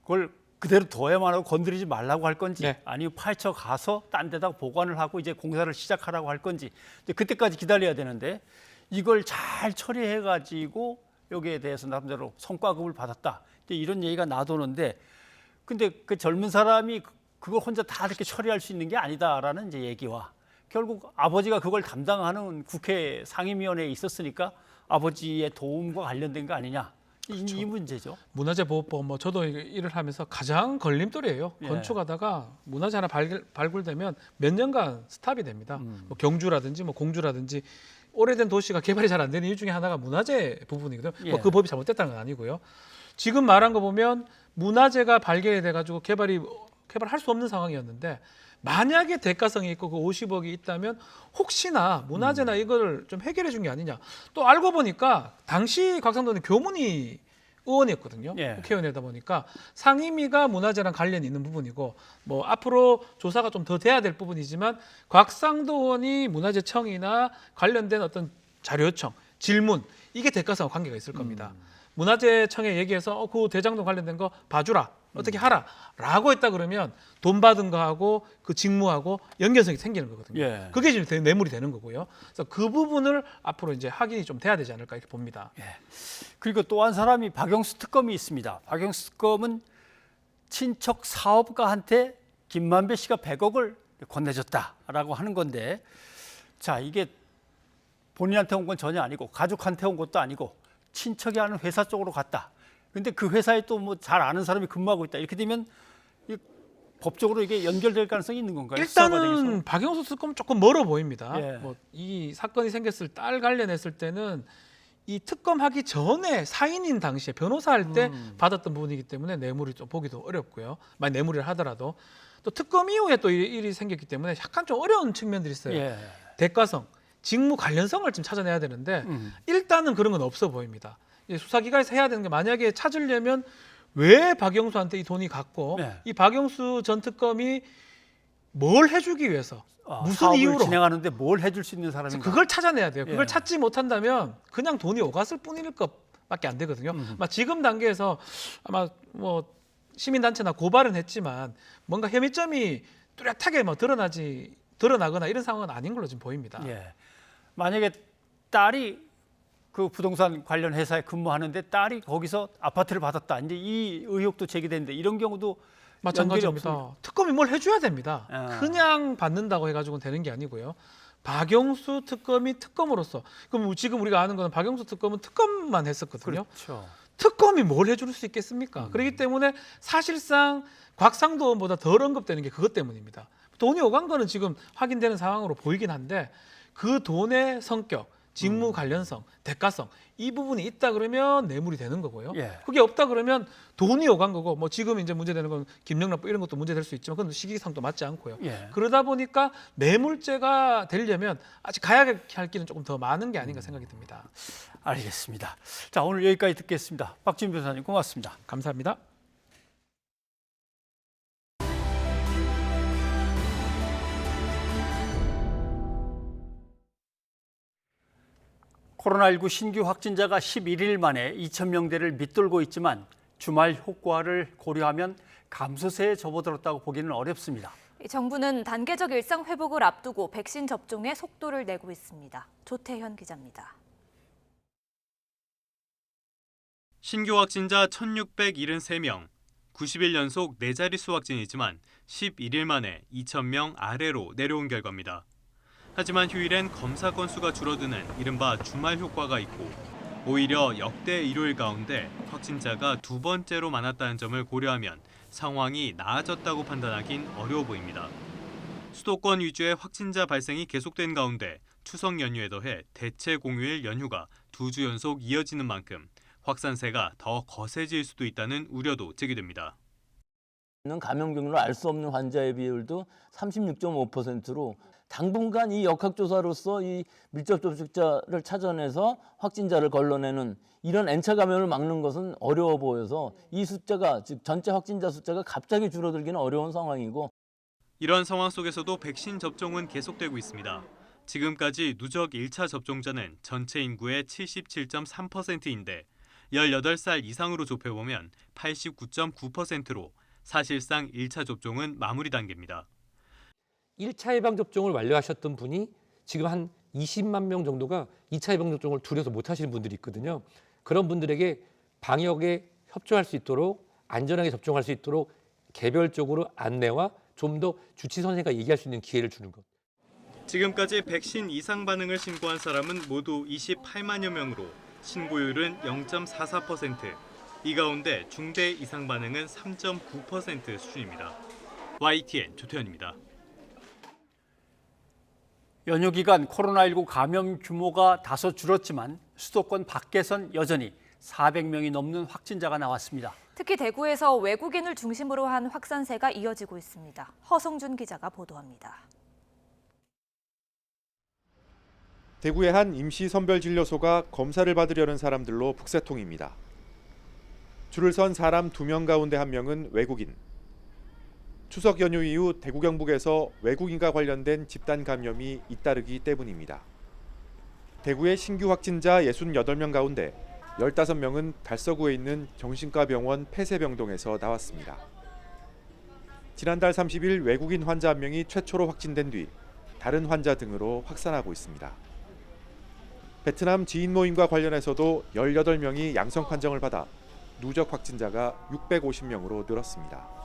그걸 그대로 둬야만 하고 건드리지 말라고 할 건지 네. 아니면 파헤쳐 가서 딴 데다가 보관을 하고 이제 공사를 시작하라고 할 건지 그때까지 기다려야 되는데 이걸 잘 처리해 가지고 여기에 대해서 나름대로 성과급을 받았다. 이제 이런 얘기가 나도는데 근데 그 젊은 사람이 그걸 혼자 다 이렇게 처리할 수 있는 게 아니다라는 이제 얘기와 결국 아버지가 그걸 담당하는 국회 상임위원회에 있었으니까 아버지의 도움과 관련된 거 아니냐. 그렇죠. 이 문제죠. 문화재보호법 뭐 저도 일을 하면서 가장 걸림돌이에요. 예. 건축하다가 문화재 하나 발굴되면 몇 년간 스탑이 됩니다. 뭐 경주라든지 뭐 공주라든지 오래된 도시가 개발이 잘 안 되는 이유 중에 하나가 문화재 부분이거든요. 예. 뭐 그 법이 잘못됐다는 건 아니고요. 지금 말한 거 보면 문화재가 발견이 돼가지고 개발할 수 없는 상황이었는데 만약에 대가성이 있고 그 50억이 있다면 혹시나 문화재나 이걸 좀 해결해 준 게 아니냐. 또 알고 보니까 당시 곽상도는 교문위 의원이었거든요. 예. 국회의원이다 보니까 상임위가 문화재랑 관련이 있는 부분이고 뭐 앞으로 조사가 좀 더 돼야 될 부분이지만 곽상도 의원이 문화재청이나 관련된 어떤 자료 요청, 질문 이게 대가성과 관계가 있을 겁니다. 문화재청에 얘기해서 그 대장동 관련된 거 봐주라. 어떻게 하라 라고 했다 그러면 돈 받은 거하고 그 직무하고 연결성이 생기는 거거든요. 예. 그게 지금 뇌물이 되는 거고요. 그래서 그 부분을 앞으로 이제 확인이 좀 돼야 되지 않을까 이렇게 봅니다. 예. 그리고 또 한 사람이 박영수 특검이 있습니다. 박영수 특검은 친척 사업가한테 김만배 씨가 100억을 건네줬다라고 하는 건데 자 이게 본인한테 온 건 전혀 아니고 가족한테 온 것도 아니고 친척이 하는 회사 쪽으로 갔다. 근데 그 회사에 또 뭐 잘 아는 사람이 근무하고 있다. 이렇게 되면 법적으로 이게 연결될 가능성이 있는 건가요? 일단은 박영수 특검은 조금 멀어 보입니다. 예. 뭐 이 사건이 생겼을 딸 관련했을 때는 이 특검하기 전에 사인인 당시에 변호사 할 때 받았던 부분이기 때문에 뇌물이 좀 보기도 어렵고요. 만약 뇌물을 하더라도 또 특검 이후에 또 일이 생겼기 때문에 약간 좀 어려운 측면들이 있어요. 예. 대가성, 직무 관련성을 좀 찾아내야 되는데 일단은 그런 건 없어 보입니다. 수사기관에서 해야 되는 게 만약에 찾으려면 왜 박영수한테 이 돈이 갔고 네. 이 박영수 전 특검이 뭘 해주기 위해서 무슨 사업을 이유로 진행하는데 뭘 해줄 수 있는 사람인가? 그걸 찾아내야 돼요. 그걸 예. 찾지 못한다면 그냥 돈이 오갔을 뿐일 것밖에 안 되거든요. 아마 지금 단계에서 아마 뭐 시민단체나 고발은 했지만 뭔가 혐의점이 뚜렷하게 뭐 드러나거나 이런 상황은 아닌 걸로 지금 보입니다. 예. 만약에 딸이 그 부동산 관련 회사에 근무하는데 딸이 거기서 아파트를 받았다. 이제 이 의혹도 제기되는데 이런 경우도 마찬가지입니다. 특검이 뭘 해줘야 됩니다. 아. 그냥 받는다고 해가지고는 되는 게 아니고요. 박영수 특검이 특검으로서 그럼 지금 우리가 아는 거는 박영수 특검은 특검만 했었거든요. 그렇죠. 특검이 뭘 해줄 수 있겠습니까? 그렇기 때문에 사실상 곽상도 의원보다 덜 언급되는 게 그것 때문입니다. 돈이 오간 거는 지금 확인되는 상황으로 보이긴 한데 그 돈의 성격, 직무 관련성, 대가성 이 부분이 있다 그러면 뇌물이 되는 거고요. 예. 그게 없다 그러면 돈이 오간 거고 뭐 지금 이제 문제되는 건 김영란법 이런 것도 문제될 수 있지만 그건 시기상도 맞지 않고요. 예. 그러다 보니까 뇌물죄가 되려면 아직 가야 할 길은 조금 더 많은 게 아닌가 생각이 듭니다. 알겠습니다. 자 오늘 여기까지 듣겠습니다. 박지훈 변호사님 고맙습니다. 감사합니다. 코로나19 신규 확진자가 11일 만에 2,000명대를 밑돌고 있지만 주말 효과를 고려하면 감소세에 접어들었다고 보기는 어렵습니다. 정부는 단계적 일상 회복을 앞두고 백신 접종에 속도를 내고 있습니다. 조태현 기자입니다. 신규 확진자 1,673명, 90일 연속 4자릿수 확진이지만 11일 만에 2,000명 아래로 내려온 결과입니다. 하지만 휴일엔 검사 건수가 줄어드는 이른바 주말 효과가 있고 오히려 역대 일요일 가운데 확진자가 두 번째로 많았다는 점을 고려하면 상황이 나아졌다고 판단하긴 어려워 보입니다. 수도권 위주의 확진자 발생이 계속된 가운데 추석 연휴에 더해 대체 공휴일 연휴가 2주 연속 이어지는 만큼 확산세가 더 거세질 수도 있다는 우려도 제기됩니다. 감염 경로를 알 수 없는 환자의 비율도 36.5%로 당분간 이 역학조사로서 이 밀접 접촉자를 찾아내서 확진자를 걸러내는 이런 N차 감염을 막는 것은 어려워 보여서 이 숫자가 즉 전체 확진자 숫자가 갑자기 줄어들기는 어려운 상황이고 이런 상황 속에서도 백신 접종은 계속되고 있습니다. 지금까지 누적 1차 접종자는 전체 인구의 77.3%인데 18살 이상으로 좁혀보면 89.9%로 사실상 1차 접종은 마무리 단계입니다. 1차 예방접종을 완료하셨던 분이 지금 한 20만 명 정도가 2차 예방접종을 두려워서 못 하시는 분들이 있거든요. 그런 분들에게 방역에 협조할 수 있도록 안전하게 접종할 수 있도록 개별적으로 안내와 좀 더 주치 선생과 얘기할 수 있는 기회를 주는 것. 지금까지 백신 이상 반응을 신고한 사람은 모두 28만여 명으로 신고율은 0.44%. 이 가운데 중대 이상 반응은 3.9% 수준입니다. YTN 조태현입니다. 연휴 기간 코로나19 감염 규모가 다소 줄었지만 수도권 밖에선 여전히 400명이 넘는 확진자가 나왔습니다. 특히 대구에서 외국인을 중심으로 한 확산세가 이어지고 있습니다. 허성준 기자가 보도합니다. 대구의 한 임시선별진료소가 검사를 받으려는 사람들로 북새통입니다. 줄을 선 사람 2명 가운데 1명은 외국인. 추석 연휴 이후 대구 경북에서 외국인과 관련된 집단 감염이 잇따르기 때문입니다. 대구의 신규 확진자 68명 가운데 15명은 달서구에 있는 정신과 병원 폐쇄병동에서 나왔습니다. 지난달 30일 외국인 환자 1명이 최초로 확진된 뒤 다른 환자 등으로 확산하고 있습니다. 베트남 지인 모임과 관련해서도 18명이 양성 판정을 받아 누적 확진자가 650명으로 늘었습니다.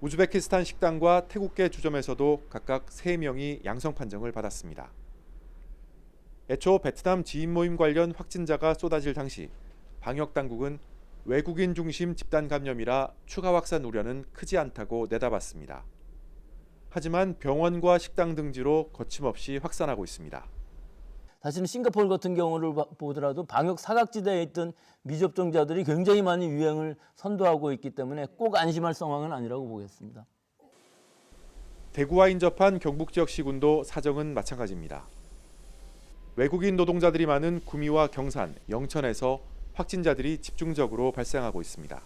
우즈베키스탄 식당과 태국계 주점에서도 각각 3명이 양성 판정을 받았습니다. 애초 베트남 지인 모임 관련 확진자가 쏟아질 당시 방역 당국은 외국인 중심 집단 감염이라 추가 확산 우려는 크지 않다고 내다봤습니다. 하지만 병원과 식당 등지로 거침없이 확산하고 있습니다. 사실은 싱가포르 같은 경우를 보더라도 방역 사각지대에 있던 미접종자들이 굉장히 많이 유행을 선도하고 있기 때문에 꼭 안심할 상황은 아니라고 보겠습니다. 대구와 인접한 경북 지역 시군도 사정은 마찬가지입니다. 외국인 노동자들이 많은 구미와 경산, 영천에서 확진자들이 집중적으로 발생하고 있습니다.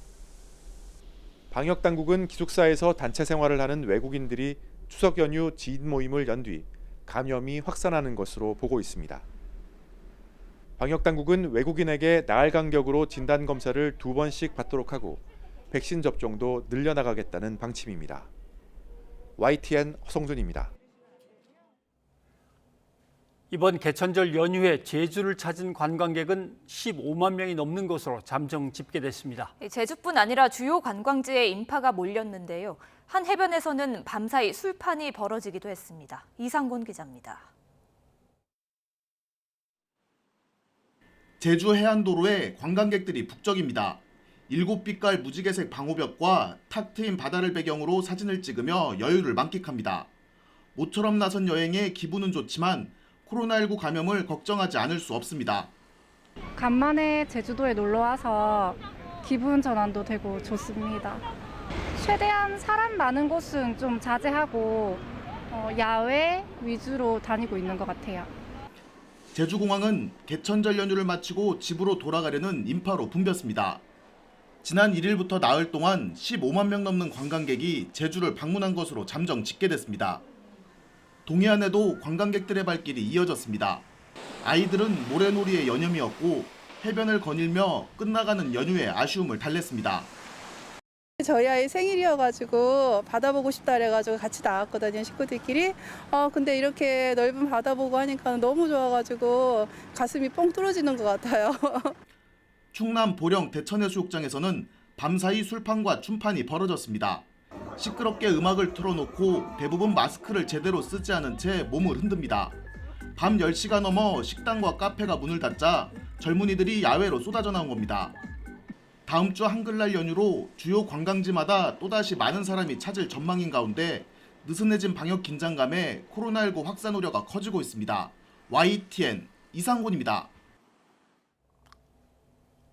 방역 당국은 기숙사에서 단체 생활을 하는 외국인들이 추석 연휴 지인 모임을 연 뒤 감염이 확산하는 것으로 보고 있습니다. 방역 당국은 외국인에게 나흘 간격으로 진단 검사를 2번씩 받도록 하고 백신 접종도 늘려나가겠다는 방침입니다. YTN 허성준입니다. 이번 개천절 연휴에 제주를 찾은 관광객은 15만 명이 넘는 것으로 잠정 집계됐습니다. 제주뿐 아니라 주요 관광지에 인파가 몰렸는데요. 한 해변에서는 밤사이 술판이 벌어지기도 했습니다. 이상곤 기자입니다. 제주 해안도로에 관광객들이 북적입니다. 7빛깔 무지개색 방호벽과 탁 트인 바다를 배경으로 사진을 찍으며 여유를 만끽합니다. 모처럼 나선 여행에 기분은 좋지만 코로나19 감염을 걱정하지 않을 수 없습니다. 간만에 제주도에 놀러와서 기분 전환도 되고 좋습니다. 최대한 사람 많은 곳은 좀 자제하고 야외 위주로 다니고 있는 것 같아요. 제주공항은 개천절 연휴를 마치고 집으로 돌아가려는 인파로 붐볐습니다. 지난 1일부터 나흘 동안 15만 명 넘는 관광객이 제주를 방문한 것으로 잠정 집계됐습니다. 동해안에도 관광객들의 발길이 이어졌습니다. 아이들은 모래놀이에 연념이었고 해변을 거닐며 끝나가는 연휴의 아쉬움을 달랬습니다. 저희 아이 생일이어가지고 바다 보고 싶다 그래가지고 같이 나왔거든요, 식구들끼리. 근데 이렇게 넓은 바다 보고 하니까 너무 좋아가지고 가슴이 뻥 뚫어지는 것 같아요. 충남 보령 대천해수욕장에서는 밤사이 술판과 춤판이 벌어졌습니다. 시끄럽게 음악을 틀어놓고 대부분 마스크를 제대로 쓰지 않은 채 몸을 흔듭니다. 밤 10시가 넘어 식당과 카페가 문을 닫자 젊은이들이 야외로 쏟아져 나온 겁니다. 다음 주 한글날 연휴로 주요 관광지마다 또다시 많은 사람이 찾을 전망인 가운데 느슨해진 방역 긴장감에 코로나19 확산 우려가 커지고 있습니다. YTN 이상곤입니다.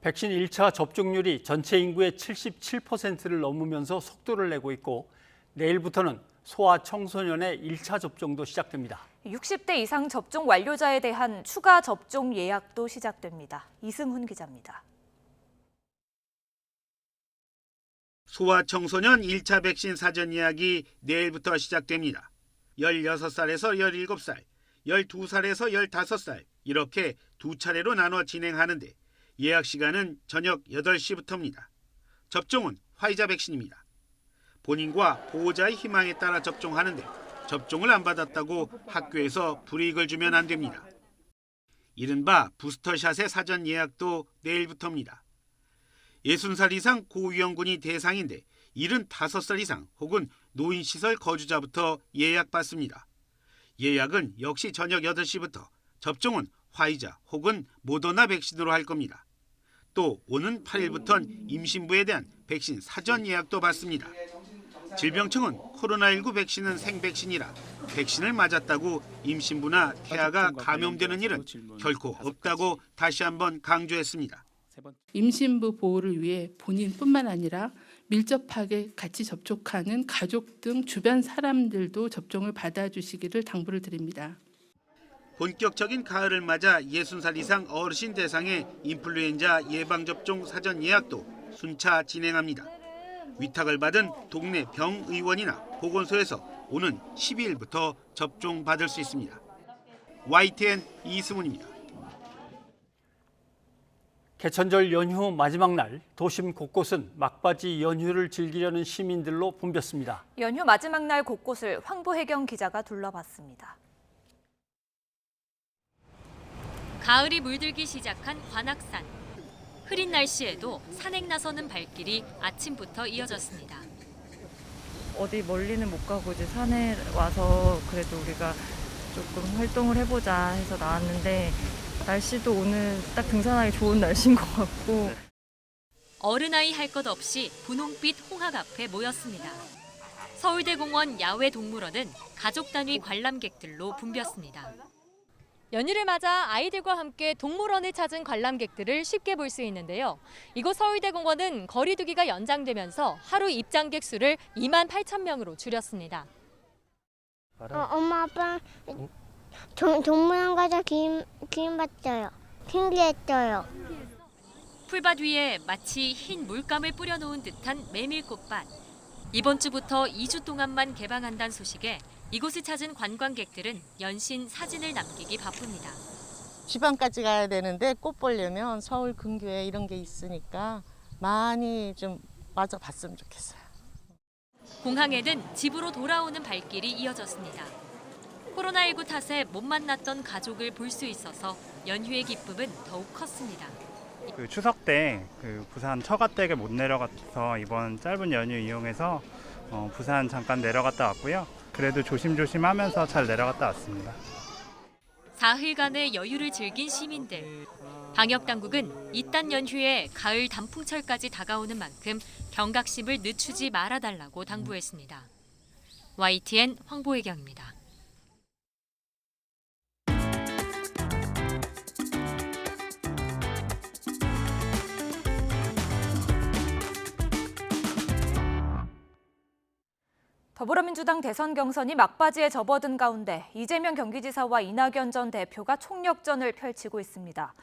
백신 1차 접종률이 전체 인구의 77%를 넘으면서 속도를 내고 있고 내일부터는 소아 청소년의 1차 접종도 시작됩니다. 60대 이상 접종 완료자에 대한 추가 접종 예약도 시작됩니다. 이승훈 기자입니다. 소아 청소년 1차 백신 사전 예약이 내일부터 시작됩니다. 16살에서 17살, 12살에서 15살 이렇게 두 차례로 나눠 진행하는데 예약 시간은 저녁 8시부터입니다. 접종은 화이자 백신입니다. 본인과 보호자의 희망에 따라 접종하는데 접종을 안 받았다고 학교에서 불이익을 주면 안 됩니다. 이른바 부스터샷의 사전 예약도 내일부터입니다. 60살 이상 고위험군이 대상인데 75살 이상 혹은 노인시설 거주자부터 예약받습니다. 예약은 역시 저녁 8시부터, 접종은 화이자 혹은 모더나 백신으로 할 겁니다. 또 오는 8일부터는 임신부에 대한 백신 사전 예약도 받습니다. 질병청은 코로나19 백신은 생백신이라 백신을 맞았다고 임신부나 태아가 감염되는 일은 결코 없다고 다시 한번 강조했습니다. 임신부 보호를 위해 본인뿐만 아니라 밀접하게 같이 접촉하는 가족 등 주변 사람들도 접종을 받아주시기를 당부를 드립니다. 본격적인 가을을 맞아 60살 이상 어르신 대상의 인플루엔자 예방접종 사전 예약도 순차 진행합니다. 위탁을 받은 동네 병의원이나 보건소에서 오는 12일부터 접종받을 수 있습니다. YTN 이승훈입니다. 개천절 연휴 마지막 날 도심 곳곳은 막바지 연휴를 즐기려는 시민들로 붐볐습니다. 연휴 마지막 날 곳곳을 황보혜경 기자가 둘러봤습니다. 가을이 물들기 시작한 관악산. 흐린 날씨에도 산행 나서는 발길이 아침부터 이어졌습니다. 어디 멀리는 못 가고 이제 산에 와서 그래도 우리가 조금 활동을 해보자 해서 나왔는데 날씨도 오늘 딱 등산하기 좋은 날씨인 것 같고. 어른아이 할 것 없이 분홍빛 홍학 앞에 모였습니다. 서울대공원 야외동물원은 가족 단위 관람객들로 붐볐습니다. 연휴를 맞아 아이들과 함께 동물원을 찾은 관람객들을 쉽게 볼 수 있는데요. 이곳 서울대공원은 거리 두기가 연장되면서 하루 입장객 수를 28,000명으로 줄였습니다. 엄마 아빠 동물원 가서 기름 봤어요. 신기했어요. 풀밭 위에 마치 흰 물감을 뿌려놓은 듯한 메밀꽃밭. 이번 주부터 2주 동안만 개방한다는 소식에 이곳을 찾은 관광객들은 연신 사진을 남기기 바쁩니다. 지방까지 가야 되는데 꽃 보려면 서울 근교에 이런 게 있으니까 많이 좀 마저 봤으면 좋겠어요. 공항에는 집으로 돌아오는 발길이 이어졌습니다. 코로나19 탓에 못 만났던 가족을 볼 수 있어서 연휴의 기쁨은 더욱 컸습니다. 추석 때 부산 처가댁에 못 내려가서 이번 짧은 연휴 이용해서 부산 잠깐 내려갔다 왔고요. 그래도 조심조심 하면서 잘 내려갔다 왔습니다. 사흘간의 여유를 즐긴 시민들. 방역당국은 이딴 연휴에 가을 단풍철까지 다가오는 만큼 경각심을 늦추지 말아달라고 당부했습니다. YTN 황보혜경입니다. 더불어민주당 대선 경선이 막바지에 접어든 가운데 이재명 경기지사와 이낙연 전 대표가 총력전을 펼치고 있습니다.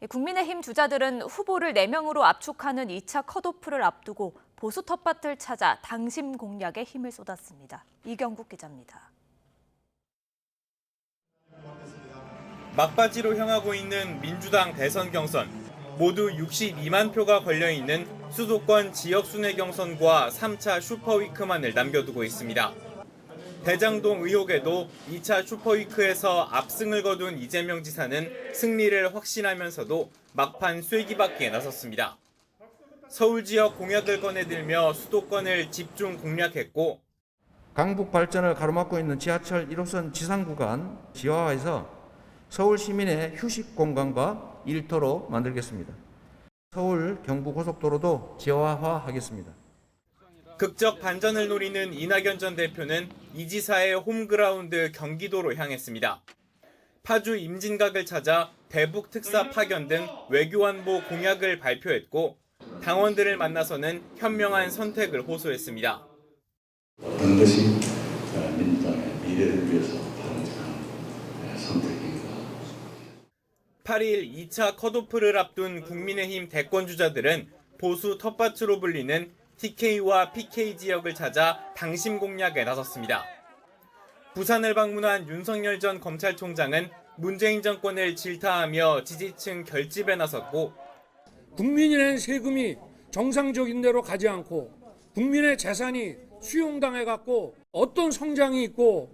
국민의힘 주자들은 후보를 4명으로 압축하는 2차 컷오프를 앞두고 보수 텃밭을 찾아 당심 공략에 힘을 쏟았습니다. 이경국 기자입니다. 막바지로 향하고 있는 민주당 대선 경선. 모두 62만 표가 걸려있는 수도권 지역순회 경선과 3차 슈퍼위크만을 남겨두고 있습니다. 대장동 의혹에도 2차 슈퍼위크에서 압승을 거둔 이재명 지사는 승리를 확신하면서도 막판 쐐기받기에 나섰습니다. 서울 지역 공약을 꺼내들며 수도권을 집중 공략했고 강북 발전을 가로막고 있는 지하철 1호선 지상 구간 지하화해서 서울 시민의 휴식 공간과 일터로 만들겠습니다. 서울 경부고속도로도 지하화하겠습니다. 극적 반전을 노리는 이낙연 전 대표는 이 지사의 홈그라운드 경기도로 향했습니다. 파주 임진각을 찾아 대북 특사 파견 등 외교안보 공약을 발표했고 당원들을 만나서는 현명한 선택을 호소했습니다. 어떤 것이 민주당의 미래를 위해서 바람직한 선택입니다. 8일 2차 컷오프를 앞둔 국민의힘 대권주자들은 보수 텃밭으로 불리는 TK와 PK 지역을 찾아 당심 공략에 나섰습니다. 부산을 방문한 윤석열 전 검찰총장은 문재인 정권을 질타하며 지지층 결집에 나섰고 국민이 낸 세금이 정상적인 대로 가지 않고 국민의 재산이 수용당해갖고 어떤 성장이 있고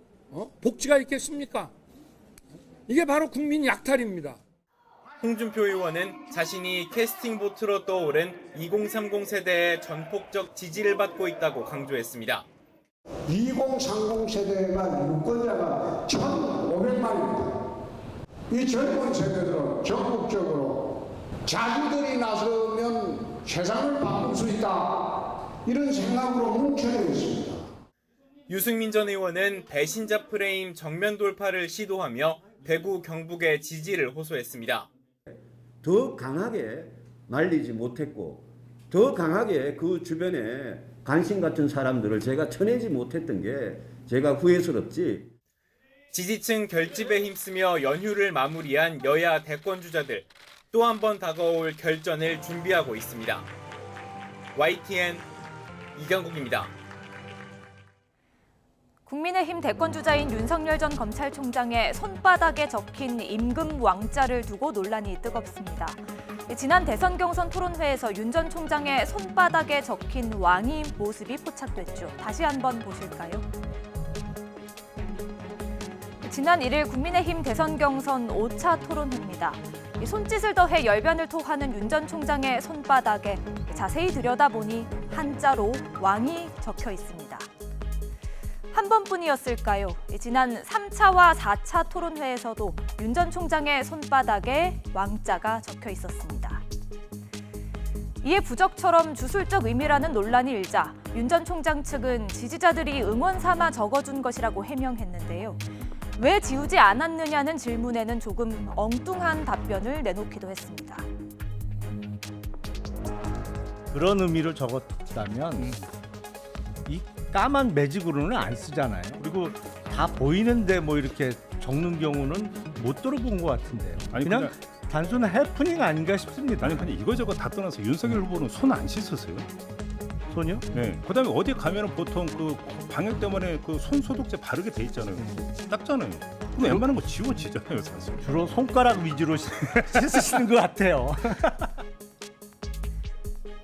복지가 있겠습니까? 이게 바로 국민 약탈입니다. 홍준표 의원은 자신이 캐스팅 보트로 떠오른 2030 세대의 전폭적 지지를 받고 있다고 강조했습니다. 2030 세대에만 유권자가 1,500만입니다. 이 젊은 세대들은 적극적으로 자기들이 나서면 세상을 바꿀 수 있다, 이런 생각으로 뭉쳐져 있습니다. 유승민 전 의원은 배신자 프레임 정면 돌파를 시도하며 대구 경북의 지지를 호소했습니다. 더 강하게 말리지 못했고 더 강하게 그 주변에 관심 같은 사람들을 제가 쳐내지 못했던 게 제가 후회스럽지. 지지층 결집에 힘쓰며 연휴를 마무리한 여야 대권주자들, 또 한 번 다가올 결전을 준비하고 있습니다. YTN 이경국입니다. 국민의힘 대권주자인 윤석열 전 검찰총장의 손바닥에 적힌 임금 왕자를 두고 논란이 뜨겁습니다. 지난 대선 경선 토론회에서 윤 전 총장의 손바닥에 적힌 왕이 모습이 포착됐죠. 다시 한번 보실까요? 지난 1일 국민의힘 대선 경선 5차 토론회입니다. 손짓을 더해 열변을 토하는 윤 전 총장의 손바닥에 자세히 들여다보니 한자로 왕이 적혀 있습니다. 한 번뿐이었을까요? 지난 3차와 4차 토론회에서도 윤 전 총장의 손바닥에 왕자가 적혀 있었습니다. 이에 부적처럼 주술적 의미라는 논란이 일자 윤 전 총장 측은 지지자들이 응원 삼아 적어준 것이라고 해명했는데요. 왜 지우지 않았느냐는 질문에는 조금 엉뚱한 답변을 내놓기도 했습니다. 그런 의미를 적었다면 이 까만 매직으로는 안 쓰잖아요. 그리고 다 보이는데 뭐 이렇게 적는 경우는 못 들어본 것 같은데요. 아니, 그냥 단순한 해프닝 아닌가 싶습니다. 아니 근데 이거저거 다 떠나서 윤석열 후보는 손 안 씻으세요? 손이요? 네. 그다음에 어디 가면은 보통 그 방역 때문에 그 손 소독제 바르게 돼 있잖아요. 닦잖아요. 그럼 웬만한 거 지워지잖아요, 사실. 주로 손가락 위주로 씻으시는 것 같아요.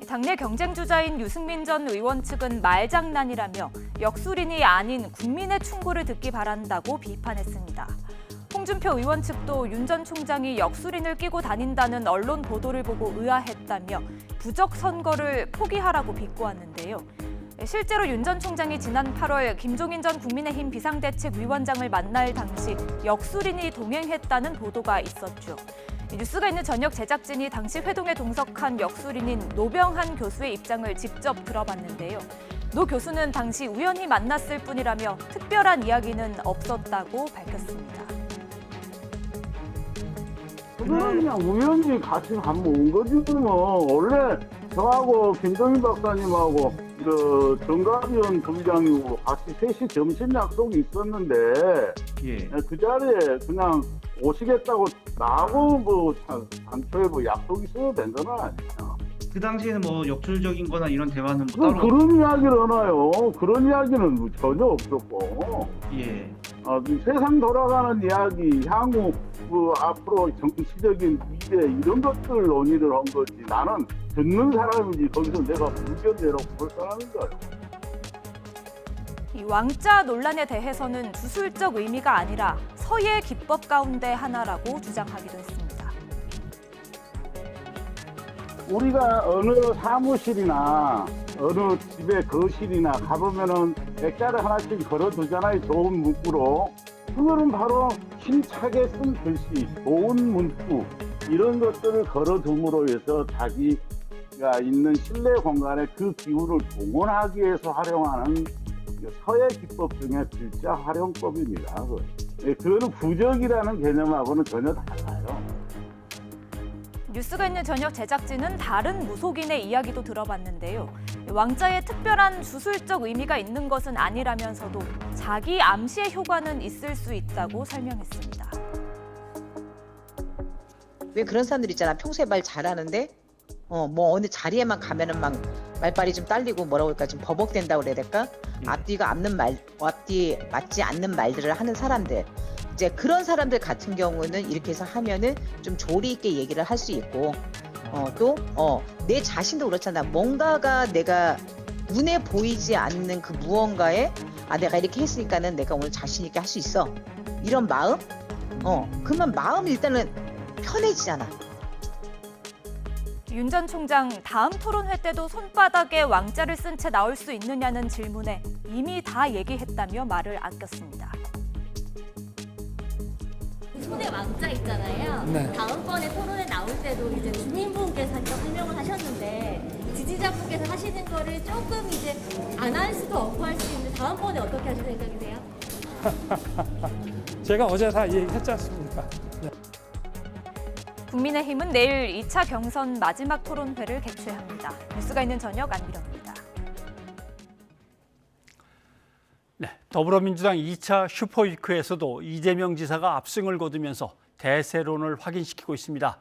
당내 경쟁주자인 유승민 전 의원 측은 말장난이라며 역술인이 아닌 국민의 충고를 듣기 바란다고 비판했습니다. 홍준표 의원 측도 윤 전 총장이 역술인을 끼고 다닌다는 언론 보도를 보고 의아했다며 부적 선거를 포기하라고 비꼬았는데요. 실제로 윤 전 총장이 지난 8월 김종인 전 국민의힘 비상대책위원장을 만날 당시 역술인이 동행했다는 보도가 있었죠. 뉴스가 있는 저녁 제작진이 당시 회동에 동석한 역술인인 노병한 교수의 입장을 직접 들어봤는데요. 노 교수는 당시 우연히 만났을 뿐이라며 특별한 이야기는 없었다고 밝혔습니다. 그냥 우연히 같이 한번 온 거지 뭐. 원래 저하고 김동인 박사님하고 그 정가비원 부장이고 같이 셋이 점심 약속이 있었는데 그 자리에 그냥 오시겠다고 나하고 뭐 단초에 뭐 약속이 있어야 된 건 아니에요. 그 당시에는 뭐 역술적인 거나 이런 대화는 뭐 따로 그런 이야기를 하나요? 그런 이야기는 뭐 전혀 없었고. 예. 세상 돌아가는 이야기, 향후 그 앞으로 정치적인 미래 이런 것들 논의를 한 거지. 나는 듣는 사람이지 거기서 내가 의견 내라고 볼 사람인가요? 이 왕자 논란에 대해서는 주술적 의미가 아니라 서예 기법 가운데 하나라고 주장하기도 했습니다. 우리가 어느 사무실이나 어느 집의 거실이나 가보면은 액자를 하나씩 걸어두잖아요. 좋은 문구로. 그거는 바로 힘차게 쓴 글씨, 좋은 문구 이런 것들을 걸어둠으로 해서 자기가 있는 실내 공간에 그 기운을 동원하기 위해서 활용하는 서예 기법 중에 글자 활용법입니다. 그거는 부적이라는 개념하고는 전혀 달라요. 뉴스가 있는 저녁 제작진은 다른 무속인의 이야기도 들어봤는데요. 왕자에 특별한 주술적 의미가 있는 것은 아니라면서도 자기 암시의 효과는 있을 수 있다고 설명했습니다. 왜 그런 사람들 있잖아. 평소에 말 잘하는데 뭐 어느 자리에만 가면은 막 말빨이 좀 딸리고 뭐라고 할까 좀 버벅댄다고 그래야 될까? 앞뒤 맞지 않는 말들을 하는 사람들. 이제 그런 사람들 같은 경우는 이렇게 해서 하면은 좀 조리 있게 얘기를 할 수 있고 또 내 자신도 그렇잖아. 뭔가가 내가 눈에 보이지 않는 그 무언가에 내가 이렇게 했으니까는 내가 오늘 자신 있게 할 수 있어. 이런 마음? 그러면 마음이 일단은 편해지잖아. 윤 전 총장 다음 토론회 때도 손바닥에 왕자를 쓴 채 나올 수 있느냐는 질문에 이미 다 얘기했다며 말을 아꼈습니다. 손에 왕자 있잖아요. 네. 다음번에 토론에 나올 때도 이제 주민분께서 설명을 하셨는데 지지자분께서 하시는 거를 조금 이제 안 할 수도 없고 할 수 있는데 다음번에 어떻게 하실 생각이세요? 제가 어제 다 얘기했지 않습니까? 네. 국민의힘은 내일 2차 경선 마지막 토론회를 개최합니다. 뉴스가 있는 저녁 안비령입니다. 네, 더불어민주당 2차 슈퍼위크에서도 이재명 지사가 압승을 거두면서 대세론을 확인시키고 있습니다.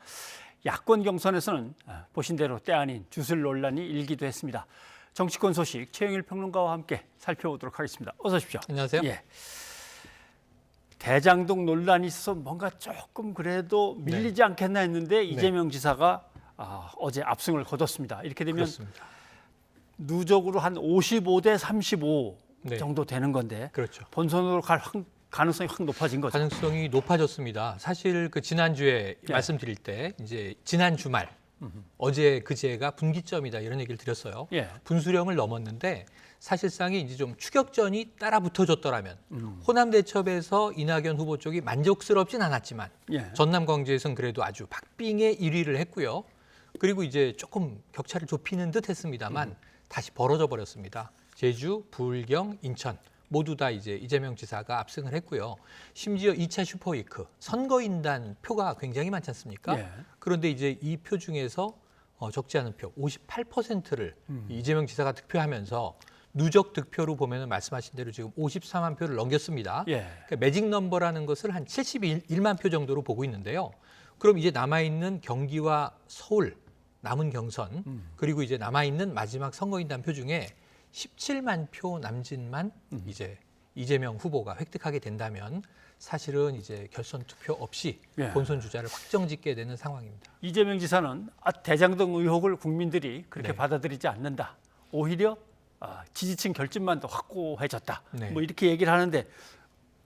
야권 경선에서는 보신 대로 때 아닌 주술 논란이 일기도 했습니다. 정치권 소식 최영일 평론가와 함께 살펴보도록 하겠습니다. 어서 오십시오. 안녕하세요. 예. 대장동 논란이 있어서 뭔가 조금 그래도 밀리지 않겠나 했는데 이재명 지사가 어제 압승을 거뒀습니다. 이렇게 되면 그렇습니다. 누적으로 한 55대 35 정도 되는 건데 그렇죠. 본선으로 갈 가능성이 확 높아진 거죠. 가능성이 높아졌습니다. 사실 그 지난주에 말씀드릴 때 이제 지난 주말 어제 그제가 분기점이다 이런 얘기를 드렸어요. 분수령을 넘었는데 사실상이 이제 좀 추격전이 따라 붙어졌더라면 호남 대첩에서 이낙연 후보 쪽이 만족스럽진 않았지만 전남 광주에서는 그래도 아주 박빙의 1위를 했고요. 그리고 이제 조금 격차를 좁히는 듯 했습니다만 다시 벌어져 버렸습니다. 제주, 부울경, 인천 모두 다 이제 이재명 지사가 압승을 했고요. 심지어 2차 슈퍼위크 선거인단 표가 굉장히 많지 않습니까? 그런데 이제 이 표 중에서 적지 않은 표 58%를 이재명 지사가 득표하면서 누적 득표로 보면 말씀하신 대로 지금 54만 표를 넘겼습니다. 그러니까 매직 넘버라는 것을 한 71만 표 정도로 보고 있는데요. 그럼 이제 남아있는 경기와 서울 남은 경선 그리고 이제 남아있는 마지막 선거인단 표 중에 17만 표 남짓만 이제 이재명 후보가 획득하게 된다면 사실은 이제 결선 투표 없이 본선 주자를 확정짓게 되는 상황입니다. 이재명 지사는 대장동 의혹을 국민들이 그렇게 받아들이지 않는다. 오히려 지지층 결집만 더 확고해졌다. 뭐 이렇게 얘기를 하는데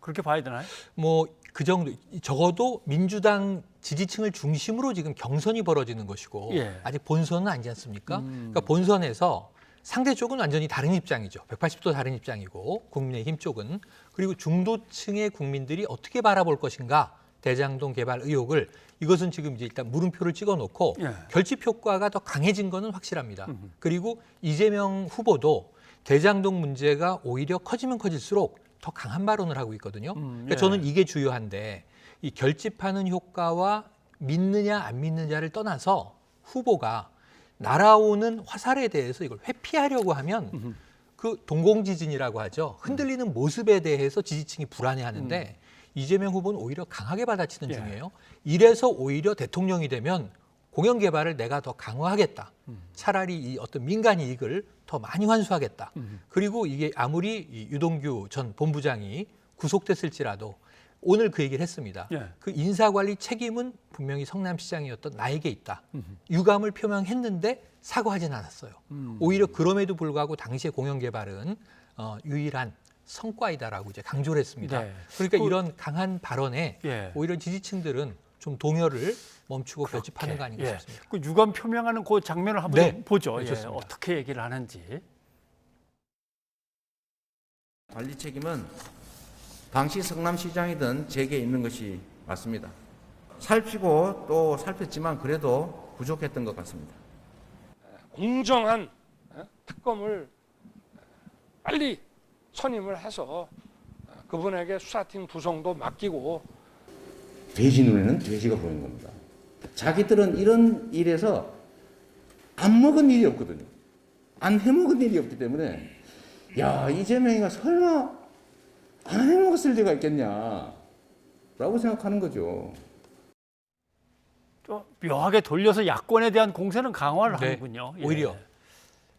그렇게 봐야 되나요? 뭐 그 정도 적어도 민주당 지지층을 중심으로 지금 경선이 벌어지는 것이고 아직 본선은 아니지 않습니까? 그러니까 본선에서 상대 쪽은 완전히 다른 입장이죠. 180도 다른 입장이고 국민의힘 쪽은. 그리고 중도층의 국민들이 어떻게 바라볼 것인가. 대장동 개발 의혹을 이것은 지금 이제 일단 물음표를 찍어놓고 결집 효과가 더 강해진 거는 확실합니다. 그리고 이재명 후보도 대장동 문제가 오히려 커지면 커질수록 더 강한 발언을 하고 있거든요. 그러니까 저는 이게 주요한데 이 결집하는 효과와 믿느냐 안 믿느냐를 떠나서 후보가 날아오는 화살에 대해서 이걸 회피하려고 하면 그 동공지진이라고 하죠. 흔들리는 모습에 대해서 지지층이 불안해하는데 이재명 후보는 오히려 강하게 받아치는 중이에요. 이래서 오히려 대통령이 되면 공영 개발을 내가 더 강화하겠다. 차라리 이 어떤 민간 이익을 더 많이 환수하겠다. 그리고 이게 아무리 이 유동규 전 본부장이 구속됐을지라도 오늘 그 얘기를 했습니다. 그 인사관리 책임은 분명히 성남시장이었던 나에게 있다. 유감을 표명했는데 사과하진 않았어요. 오히려 그럼에도 불구하고 당시의 공영개발은 유일한 성과이다라고 이제 강조를 했습니다. 그러니까 이런 강한 발언에 오히려 지지층들은 좀 동요를 멈추고 결집하는 거 아닌가 싶습니다. 그 유감 표명하는 그 장면을 한번 보죠. 어떻게 얘기를 하는지. 관리 책임은 당시 성남시장이든 제게 있는 것이 맞습니다. 살피고 또 살폈지만 그래도 부족했던 것 같습니다. 공정한 특검을 빨리 선임을 해서 그분에게 수사팀 구성도 맡기고 돼지 눈에는 돼지가 보이는 겁니다. 자기들은 이런 일에서 안 먹은 일이 없거든요. 안 해먹은 일이 없기 때문에 야 이재명이가 설마 안 해먹었을 리가 있겠냐라고 생각하는 거죠. 좀 묘하게 돌려서 야권에 대한 공세는 강화를 하는군요. 오히려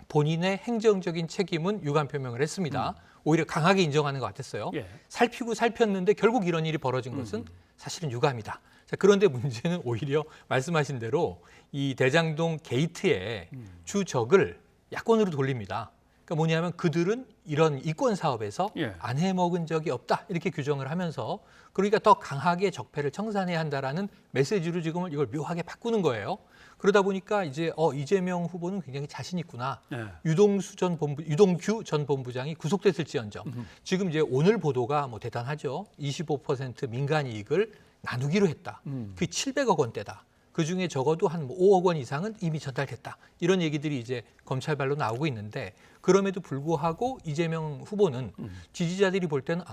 본인의 행정적인 책임은 유감 표명을 했습니다. 오히려 강하게 인정하는 것 같았어요. 살피고 살폈는데 결국 이런 일이 벌어진 것은 사실은 유감이다. 자, 그런데 문제는 오히려 말씀하신 대로 이 대장동 게이트의 주적을 야권으로 돌립니다. 그러니까 그러니까 뭐냐면 그들은 이런 이권 사업에서 예. 안 해먹은 적이 없다 이렇게 규정을 하면서 그러니까 더 강하게 적폐를 청산해야 한다라는 메시지로 지금 이걸 묘하게 바꾸는 거예요. 그러다 보니까 이제 이재명 후보는 굉장히 자신 있구나. 네. 유동규 전 본부장이 구속됐을지언정 지금 이제 오늘 보도가 뭐 대단하죠. 25% 민간 이익을 나누기로 했다. 그게 700억 원대다. 그 중에 적어도 한 5억 원 이상은 이미 전달됐다. 이런 얘기들이 이제 검찰발로 나오고 있는데 그럼에도 불구하고 이재명 후보는 지지자들이 볼 때는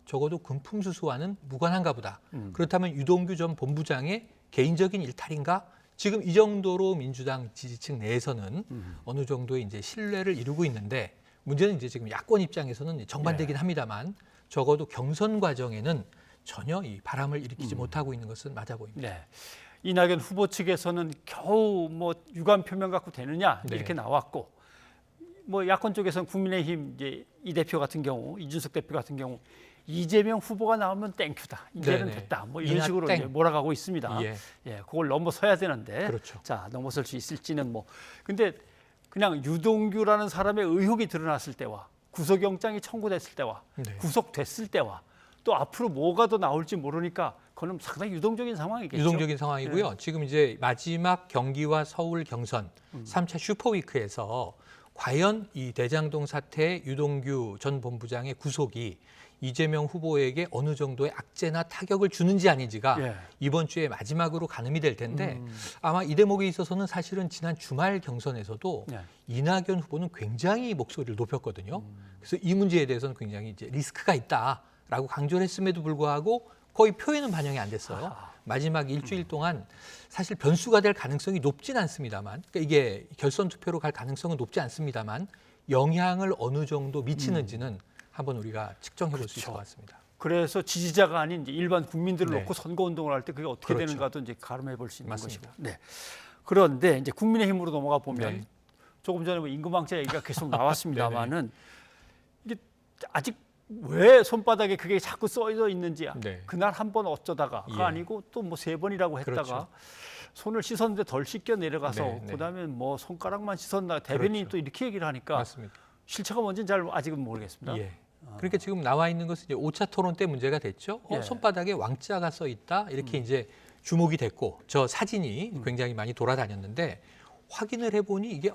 적어도 금품수수와는 무관한가 보다. 그렇다면 유동규 전 본부장의 개인적인 일탈인가? 지금 이 정도로 민주당 지지층 내에서는 어느 정도의 이제 신뢰를 이루고 있는데 문제는 이제 지금 야권 입장에서는 정반대긴 합니다만 적어도 경선 과정에는 전혀 이 바람을 일으키지 못하고 있는 것은 맞아 보입니다. 네. 이낙연 후보 측에서는 겨우 뭐 유감 표명 갖고 되느냐 이렇게 나왔고 뭐 야권 쪽에서는 국민의힘 이제 이 대표 같은 경우 이준석 대표 같은 경우 이재명 후보가 나오면 땡큐다. 이제는 됐다. 뭐 이런 식으로 이제 몰아가고 있습니다. 예, 그걸 넘어서야 되는데 그렇죠. 자 넘어설 수 있을지는 뭐 근데 그냥 유동규라는 사람의 의혹이 드러났을 때와 구속영장이 청구됐을 때와 구속됐을 때와 또 앞으로 뭐가 더 나올지 모르니까 그건 상당히 유동적인 상황이겠죠. 유동적인 상황이고요. 지금 이제 마지막 경기와 서울 경선 3차 슈퍼위크에서 과연 이 대장동 사태 유동규 전 본부장의 구속이 이재명 후보에게 어느 정도의 악재나 타격을 주는지 아닌지가 이번 주에 마지막으로 가늠이 될 텐데 아마 이 대목에 있어서는 사실은 지난 주말 경선에서도 이낙연 후보는 굉장히 목소리를 높였거든요. 그래서 이 문제에 대해서는 굉장히 이제 리스크가 있다라고 강조를 했음에도 불구하고 거의 표에는 반영이 안 됐어요. 마지막 일주일 동안 사실 변수가 될 가능성이 높진 않습니다만 그러니까 이게 결선 투표로 갈 가능성은 높지 않습니다만 영향을 어느 정도 미치는지는 한번 우리가 측정해 볼 수 있을 것 같습니다. 그래서 지지자가 아닌 이제 일반 국민들을 놓고 선거운동을 할 때 그게 어떻게 되는가도 이제 가늠해 볼 수 있는 맞습니다. 것이고. 네. 그런데 이제 국민의힘으로 넘어가 보면 조금 전에 뭐 임금왕자 얘기가 계속 나왔습니다만은 이게 아직 왜 손바닥에 그게 자꾸 써져 있는지 그날 한 번 어쩌다가가 아니고 또 뭐 3번이라고 했다가 손을 씻었는데 덜 씻겨 내려가서 그다음에 뭐 손가락만 씻었나 대변인이 또 이렇게 얘기를 하니까 실체가 뭔지는 잘 아직은 모르겠습니다. 그러니까 지금 나와 있는 것은 이제 5차 토론 때 문제가 됐죠. 손바닥에 왕자가 써 있다 이렇게 이제 주목이 됐고 저 사진이 굉장히 많이 돌아다녔는데 확인을 해보니 이게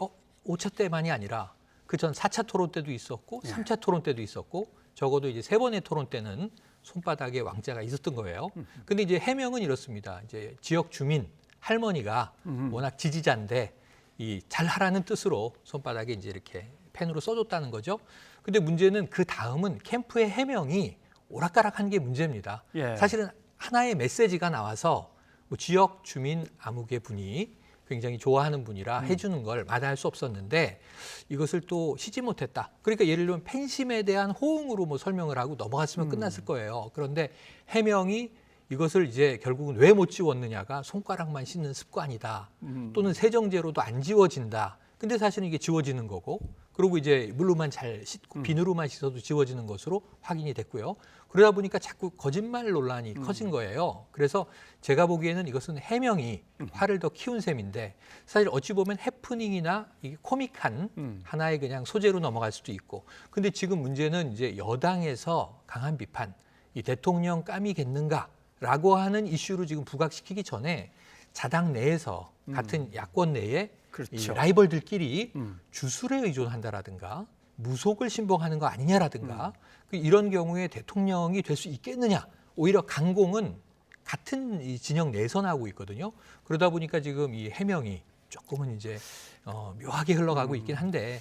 5차 때만이 아니라 그 전 4차 토론 때도 있었고 3차 토론 때도 있었고 적어도 이제 3번의 토론 때는 손바닥에 왕자가 있었던 거예요. 근데 이제 해명은 이렇습니다. 이제 지역 주민 할머니가 워낙 지지자인데 이 잘하라는 뜻으로 손바닥에 이제 이렇게 펜으로 써줬다는 거죠. 근데 문제는 그 다음은 캠프의 해명이 오락가락한 게 문제입니다. 사실은 하나의 메시지가 나와서 뭐 지역 주민 아무개 분이 굉장히 좋아하는 분이라 해주는 걸 마다할 수 없었는데 이것을 또 쉬지 못했다. 그러니까 예를 들면 팬심에 대한 호응으로 뭐 설명을 하고 넘어갔으면 끝났을 거예요. 그런데 해명이 이것을 이제 결국은 왜 못 지웠느냐가 손가락만 씻는 습관이다. 또는 세정제로도 안 지워진다. 근데 사실은 이게 지워지는 거고 그리고 이제 물로만 잘 씻고 비누로만 씻어도 지워지는 것으로 확인이 됐고요. 그러다 보니까 자꾸 거짓말 논란이 커진 거예요. 그래서 제가 보기에는 이것은 해명이 화를 더 키운 셈인데 사실 어찌 보면 해프닝이나 이게 코믹한 하나의 그냥 소재로 넘어갈 수도 있고 근데 지금 문제는 이제 여당에서 강한 비판, 이 대통령 깜이겠는가라고 하는 이슈로 지금 부각시키기 전에 자당 내에서 같은 야권 내에 이 라이벌들끼리 주술에 의존한다라든가 무속을 신봉하는 거 아니냐라든가 이런 경우에 대통령이 될 수 있겠느냐 오히려 강공은 같은 이 진영 내에서 나오고 있거든요. 그러다 보니까 지금 이 해명이 조금은 이제 묘하게 흘러가고 있긴 한데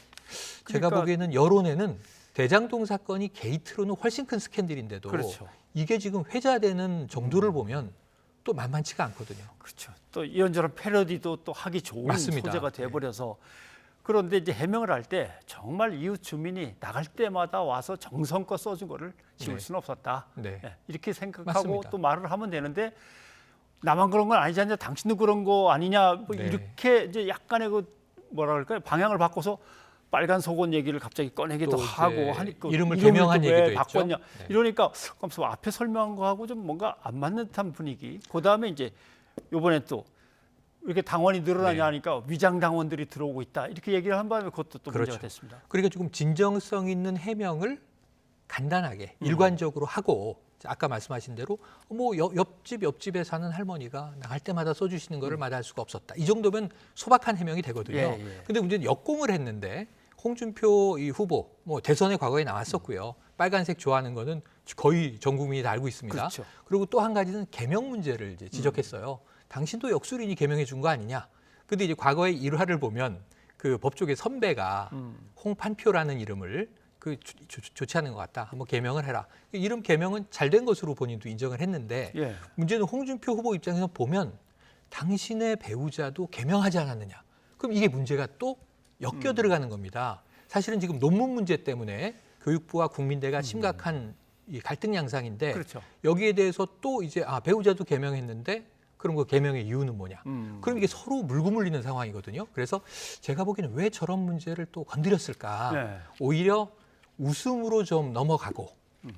제가 보기에는 여론에는 대장동 사건이 게이트로는 훨씬 큰 스캔들인데도 이게 지금 회자되는 정도를 보면 또 만만치가 않거든요. 그렇죠. 또 이런저런 패러디도 또 하기 좋은 소재가 돼버려서 그런데 이제 해명을 할 때 정말 이웃 주민이 나갈 때마다 와서 정성껏 써준 거를 지울 수는 없었다. 이렇게 생각하고 또 말을 하면 되는데 나만 그런 건 아니지 않냐, 당신도 그런 거 아니냐, 뭐 이렇게 이제 약간의 그 뭐라 그럴까요, 방향을 바꿔서 빨간 속옷 얘기를 갑자기 꺼내기도 하고 하니까 이름을 개명한 얘기도 바꿨냐 이러니까 그러면서 앞에 설명한 거하고 좀 뭔가 안 맞는 듯한 분위기. 그 다음에 이제 이번에 또 이렇게 당원이 늘어나냐 네. 하니까 위장 당원들이 들어오고 있다. 이렇게 얘기를 한 바람에 그것도 또 그렇죠. 문제가 됐습니다. 그러니까 조금 진정성 있는 해명을 간단하게 일관적으로 하고 아까 말씀하신 대로 뭐 옆집에 사는 할머니가 나갈 때마다 써주시는 거를 마다할 수가 없었다. 이 정도면 소박한 해명이 되거든요. 근데 문제는 역공을 했는데 홍준표 이 후보 뭐 대선에 과거에 나왔었고요. 빨간색 좋아하는 거는 거의 전 국민이 다 알고 있습니다. 그렇죠. 그리고 또 한 가지는 개명 문제를 이제 지적했어요. 당신도 역술인이 개명해 준 거 아니냐. 근데 이제 과거의 일화를 보면 그 법조계 선배가 홍판표라는 이름을 좋지 않은 것 같다. 한번 개명을 해라. 이름 개명은 잘된 것으로 본인도 인정을 했는데 문제는 홍준표 후보 입장에서 보면 당신의 배우자도 개명하지 않았느냐. 그럼 이게 문제가 또 엮여 들어가는 겁니다. 사실은 지금 논문 문제 때문에 교육부와 국민대가 심각한 이 갈등 양상인데 그렇죠. 여기에 대해서 또 이제 배우자도 개명했는데 그럼 그 개명의 이유는 뭐냐? 그럼 이게 서로 물고 물리는 상황이거든요. 그래서 제가 보기에는 왜 저런 문제를 또 건드렸을까? 오히려 웃음으로 좀 넘어가고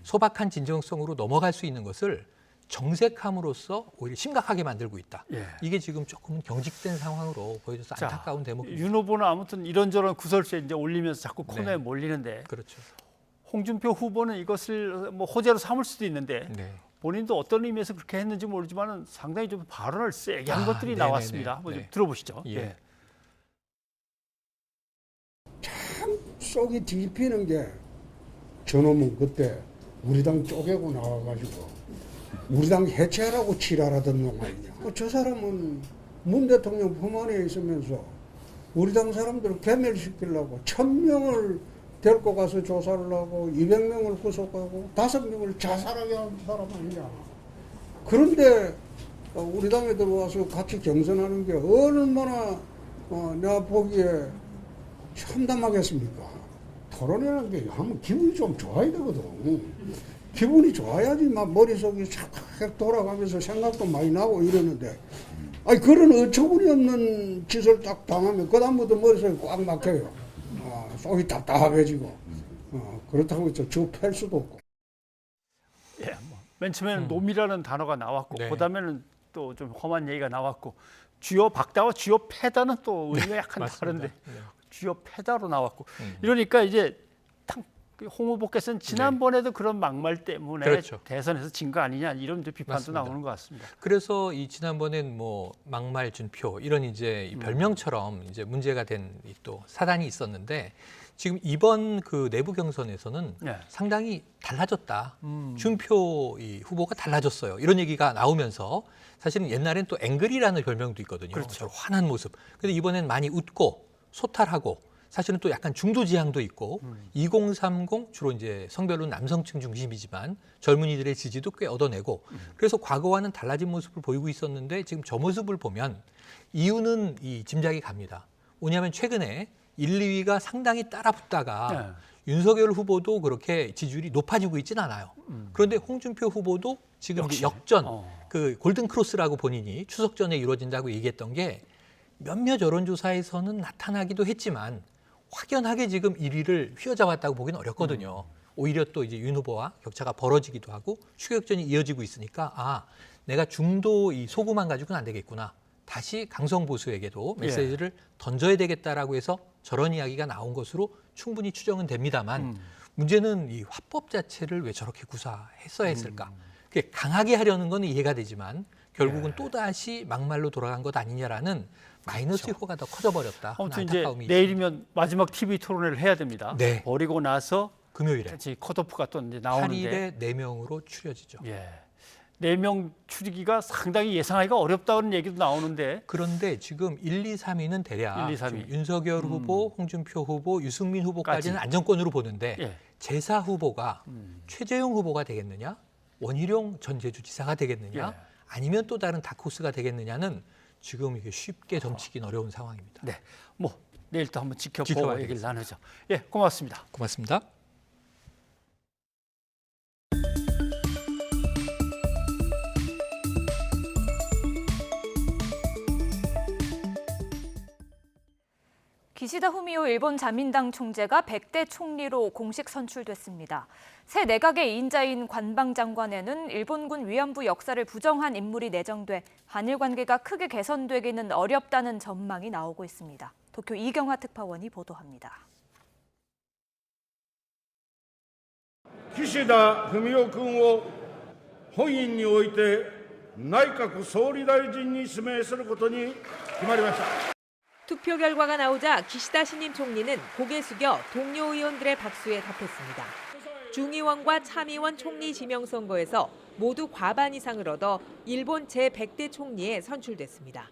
소박한 진정성으로 넘어갈 수 있는 것을 정색함으로써 오히려 심각하게 만들고 있다. 이게 지금 조금은 경직된 상황으로 보여져서 안타까운 대목입니다. 윤 후보는 아무튼 이런저런 구설수에 이제 올리면서 자꾸 코너에 몰리는데 그렇죠. 홍준표 후보는 이것을 뭐 호재로 삼을 수도 있는데 본인도 어떤 의미에서 그렇게 했는지 모르지만 상당히 좀 발언을 세게 한 것들이 나왔습니다. 한번 좀 들어보시죠. 참 속이 뒤집히는 게 저놈은 그때 우리 당 쪼개고 나와가지고 우리 당 해체하라고 지랄하던 놈 아니냐. 저 사람은 문 대통령 품 안에 있으면서 우리 당 사람들을 괴멸시키려고 1000명을 데리고 가서 조사를 하고 200명을 구속하고 5명을 자살하게 한 사람 아니냐. 그런데 우리 당에 들어와서 같이 경선하는 게 얼마나 내가 보기에 참담하겠습니까. 토론이라는 게 한번 기분이 좀 좋아야 되거든. 기분이 좋아야지 막 머릿속이 착착 돌아가면서 생각도 많이 나고 이러는데 아니 그런 어처구니 없는 짓을 딱 당하면 그다음부터 머릿속이 꽉 막혀요. 속이 답답해지고 그렇다고 해서 주 팰 수도 없고. 맨 처음에는 놈이라는 단어가 나왔고 그다음에는 또 좀 험한 얘기가 나왔고 쥐어 박다와 쥐어 패다는 또 의미가 약간 다른데 쥐어 패다로 나왔고 이러니까 이제 홍 후보께서는 지난번에도 그런 막말 때문에 대선에서 진 거 아니냐 이런 비판도 나오는 것 같습니다. 그래서 이 지난번엔 뭐 막말 준표 이런 이제 별명처럼 이제 문제가 된 또 사단이 있었는데 지금 이번 그 내부 경선에서는 상당히 달라졌다. 준표 이 후보가 달라졌어요. 이런 얘기가 나오면서 사실은 옛날엔 또 앵글이라는 별명도 있거든요. 그렇죠. 환한 모습. 근데 이번엔 많이 웃고 소탈하고 사실은 또 약간 중도지향도 있고 2030 주로 이제 성별로 남성층 중심이지만 젊은이들의 지지도 꽤 얻어내고 그래서 과거와는 달라진 모습을 보이고 있었는데 지금 저 모습을 보면 이유는 이 짐작이 갑니다. 뭐냐면 최근에 1, 2위가 상당히 따라붙다가 윤석열 후보도 그렇게 지지율이 높아지고 있지는 않아요. 그런데 홍준표 후보도 지금 이제 역전, 그 골든 크로스라고 본인이 추석 전에 이루어진다고 얘기했던 게 몇몇 여론조사에서는 나타나기도 했지만 확연하게 지금 1위를 휘어잡았다고 보기는 어렵거든요. 오히려 또 이제 윤 후보와 격차가 벌어지기도 하고 추격전이 이어지고 있으니까 내가 중도 이 소구만 가지고는 안 되겠구나. 다시 강성 보수에게도 메시지를 던져야 되겠다라고 해서 저런 이야기가 나온 것으로 충분히 추정은 됩니다만 문제는 이 화법 자체를 왜 저렇게 구사했어야 했을까? 그게 강하게 하려는 건 이해가 되지만 결국은 또다시 막말로 돌아간 것 아니냐라는 마이너스 효과가 더 커져버렸다. 아무튼 이제 내일이면 마지막 TV 토론회를 해야 됩니다. 버리고 나서 금요일에 컷오프가 또 이제 나오는데 8일에 4명으로 추려지죠. 4명 추리기가 상당히 예상하기가 어렵다는 얘기도 나오는데 그런데 지금 1, 2, 3위는 대략 1, 2, 3위. 윤석열 후보, 홍준표 후보, 유승민 후보까지는 안정권으로 보는데 제4 후보가 최재형 후보가 되겠느냐, 원희룡 전 제주지사가 되겠느냐, 아니면 또 다른 다크호스가 되겠느냐는 지금 이게 쉽게 점치긴 어려운 상황입니다. 뭐 내일 또 한번 지켜보고 얘기를 나누죠. 고맙습니다. 고맙습니다. 기시다 후미오 일본 자민당 총재가 100대 총리로 공식 선출됐습니다. 새 내각의 2인자인 관방장관에는 일본군 위안부 역사를 부정한 인물이 내정돼 한일 관계가 크게 개선되기는 어렵다는 전망이 나오고 있습니다. 도쿄 이경화 특파원이 보도합니다. 기시다 후미오君を本院において内閣総理大臣に指名することに決まりました。 투표 결과가 나오자 기시다 신임 총리는 고개 숙여 동료 의원들의 박수에 답했습니다. 중의원과 참의원 총리 지명 선거에서 모두 과반 이상을 얻어 일본 제100대 총리에 선출됐습니다.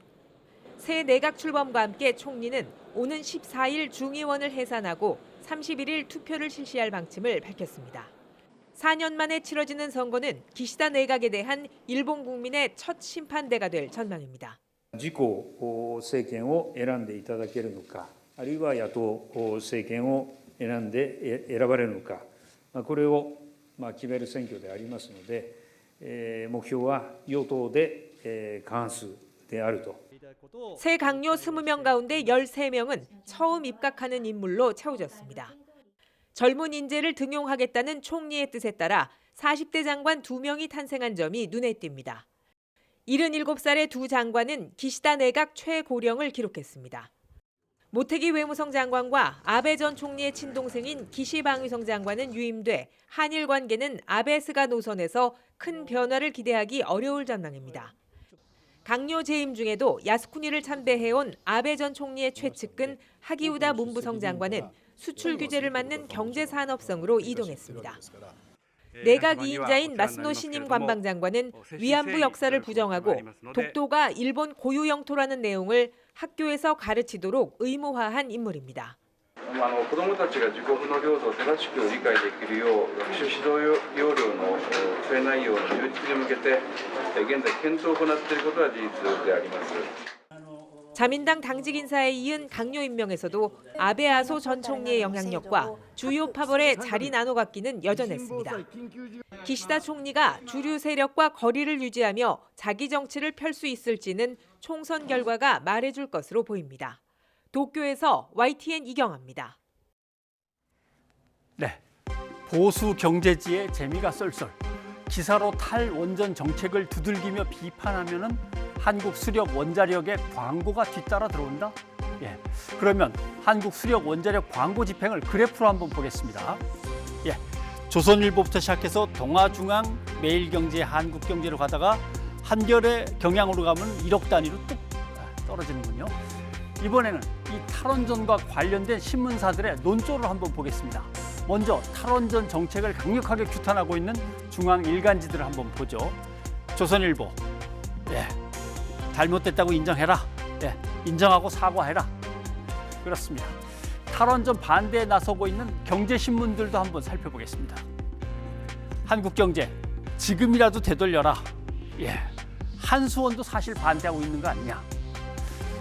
새 내각 출범과 함께 총리는 오는 14일 중의원을 해산하고 31일 투표를 실시할 방침을 밝혔습니다. 4년 만에 치러지는 선거는 기시다 내각에 대한 일본 국민의 첫 심판대가 될 전망입니다. 自公政権を選んでいただけるのか、あるいは野党政権を選ばれるのか、これを決める選挙でありますので、目標は与党で過半数であると。 새 강요 20명 가운데 13명은 처음 입각하는 인물로 채워졌습니다. 젊은 인재를 등용하겠다는 총리의 뜻에 따라 40대 장관 2명이 탄생한 점이 눈에 띕니다. 77살의 두 장관은 기시다 내각 최고령을 기록했습니다. 모태기 외무성 장관과 아베 전 총리의 친동생인 기시 방위성 장관은 유임돼 한일 관계는 아베 스가 노선에서 큰 변화를 기대하기 어려울 전망입니다. 강요 재임 중에도 야스쿠니를 참배해온 아베 전 총리의 최측근 하기우다 문부성 장관은 수출 규제를 막는 경제산업성으로 이동했습니다. 내각 2인자인 마스노 신임 관방장관은 위안부 역사를 부정하고 독도가 일본 고유 영토라는 내용을 학교에서 가르치도록 의무화한 인물입니다. 子どもたちが自国の領土を正しく理解できるよう学習指導要領の教え内容の充実に向けて現在検討を行っていることは事実であります。 자민당 당직 인사에 이은 강요 임명에서도 아베 아소 전 총리의 영향력과 주요 파벌의 자리 나눠 갖기는 여전했습니다. 기시다 총리가 주류 세력과 거리를 유지하며 자기 정치를 펼 수 있을지는 총선 결과가 말해줄 것으로 보입니다. 도쿄에서 YTN 이경아입니다. 네, 보수 경제지의 재미가 쏠쏠. 기사로 탈원전 정책을 두들기며 비판하면은 한국 수력 원자력의 광고가 뒤따라 들어온다? 예, 그러면 한국 수력 원자력 광고 집행을 그래프로 한번 보겠습니다. 예, 조선일보부터 시작해서 동아중앙, 매일경제, 한국경제로 가다가 한겨레 경향으로 가면 1억 단위로 뚝 떨어지는군요. 이번에는 이 탈원전과 관련된 신문사들의 논조를 한번 보겠습니다. 먼저 탈원전 정책을 강력하게 규탄하고 있는 중앙 일간지들을 한번 보죠. 조선일보, 예, 잘못됐다고 인정해라. 예, 인정하고 사과해라. 그렇습니다. 탈원전 반대에 나서고 있는 경제신문들도 한번 살펴보겠습니다. 한국경제, 지금이라도 되돌려라. 예, 한수원도 사실 반대하고 있는 거 아니냐.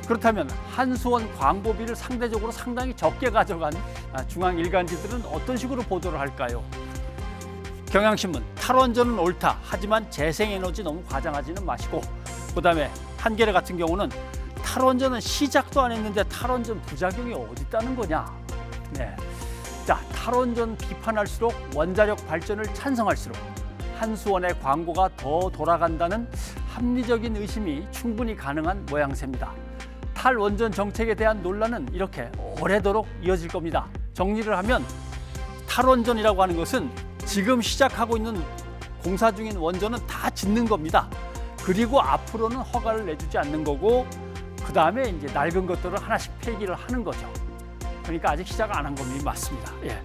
그렇다면 한수원 광고비를 상대적으로 상당히 적게 가져간 중앙 일간지들은 어떤 식으로 보도를 할까요? 경향신문, 탈원전은 옳다. 하지만 재생에너지 너무 과장하지는 마시고, 그다음에 한겨레 같은 경우는 탈원전은 시작도 안 했는데 탈원전 부작용이 어디 있다는 거냐. 네. 자, 탈원전 비판할수록 원자력 발전을 찬성할수록 한수원의 광고가 더 돌아간다는 합리적인 의심이 충분히 가능한 모양새입니다. 탈원전 정책에 대한 논란은 이렇게 오래도록 이어질 겁니다. 정리를 하면 탈원전이라고 하는 것은 지금 시작하고 있는 공사 중인 원전은 다 짓는 겁니다. 그리고 앞으로는 허가를 내주지 않는 거고, 그 다음에 이제 낡은 것들을 하나씩 폐기를 하는 거죠. 그러니까 아직 시작 안 한 겁니다. 맞습니다. 예.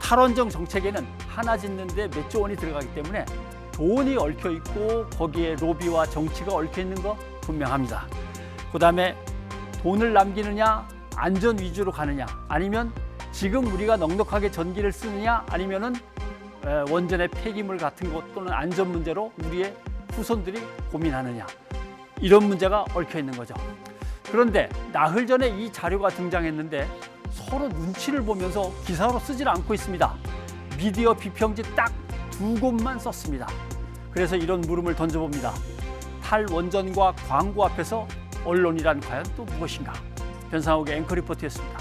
탈원전 정책에는 하나 짓는데 몇 조 원이 들어가기 때문에 돈이 얽혀 있고 거기에 로비와 정치가 얽혀 있는 거 분명합니다. 그 다음에 돈을 남기느냐, 안전 위주로 가느냐, 아니면 지금 우리가 넉넉하게 전기를 쓰느냐, 아니면은 원전의 폐기물 같은 것 또는 안전 문제로 우리의 후손들이 고민하느냐, 이런 문제가 얽혀 있는 거죠. 그런데 나흘 전에 이 자료가 등장했는데 서로 눈치를 보면서 기사로 쓰질 않고 있습니다. 미디어 비평지 딱 2곳만 썼습니다. 그래서 이런 물음을 던져봅니다. 탈원전과 광고 앞에서 언론이란 과연 또 무엇인가? 변상욱의 앵커 리포트였습니다.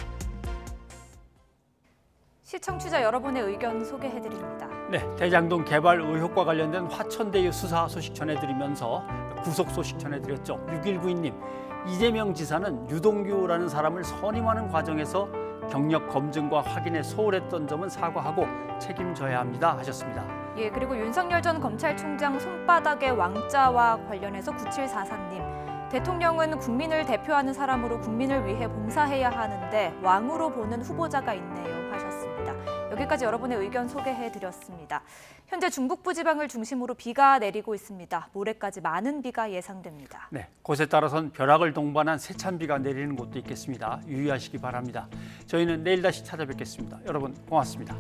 청취자 여러분의 의견 소개해드립니다. 네, 대장동 개발 의혹과 관련된 화천대유 수사 소식 전해드리면서 구속 소식 전해드렸죠. 6192님, 이재명 지사는 유동규라는 사람을 선임하는 과정에서 경력 검증과 확인에 소홀했던 점은 사과하고 책임져야 합니다 하셨습니다. 예, 그리고 윤석열 전 검찰총장 손바닥의 왕자와 관련해서 9744님. 대통령은 국민을 대표하는 사람으로 국민을 위해 봉사해야 하는데 왕으로 보는 후보자가 있네요 하셨습니다. 여기까지 여러분의 의견 소개해드렸습니다. 현재 중북부 지방을 중심으로 비가 내리고 있습니다. 모레까지 많은 비가 예상됩니다. 네, 곳에 따라선 벼락을 동반한 세찬 비가 내리는 곳도 있겠습니다. 유의하시기 바랍니다. 저희는 내일 다시 찾아뵙겠습니다. 여러분 고맙습니다.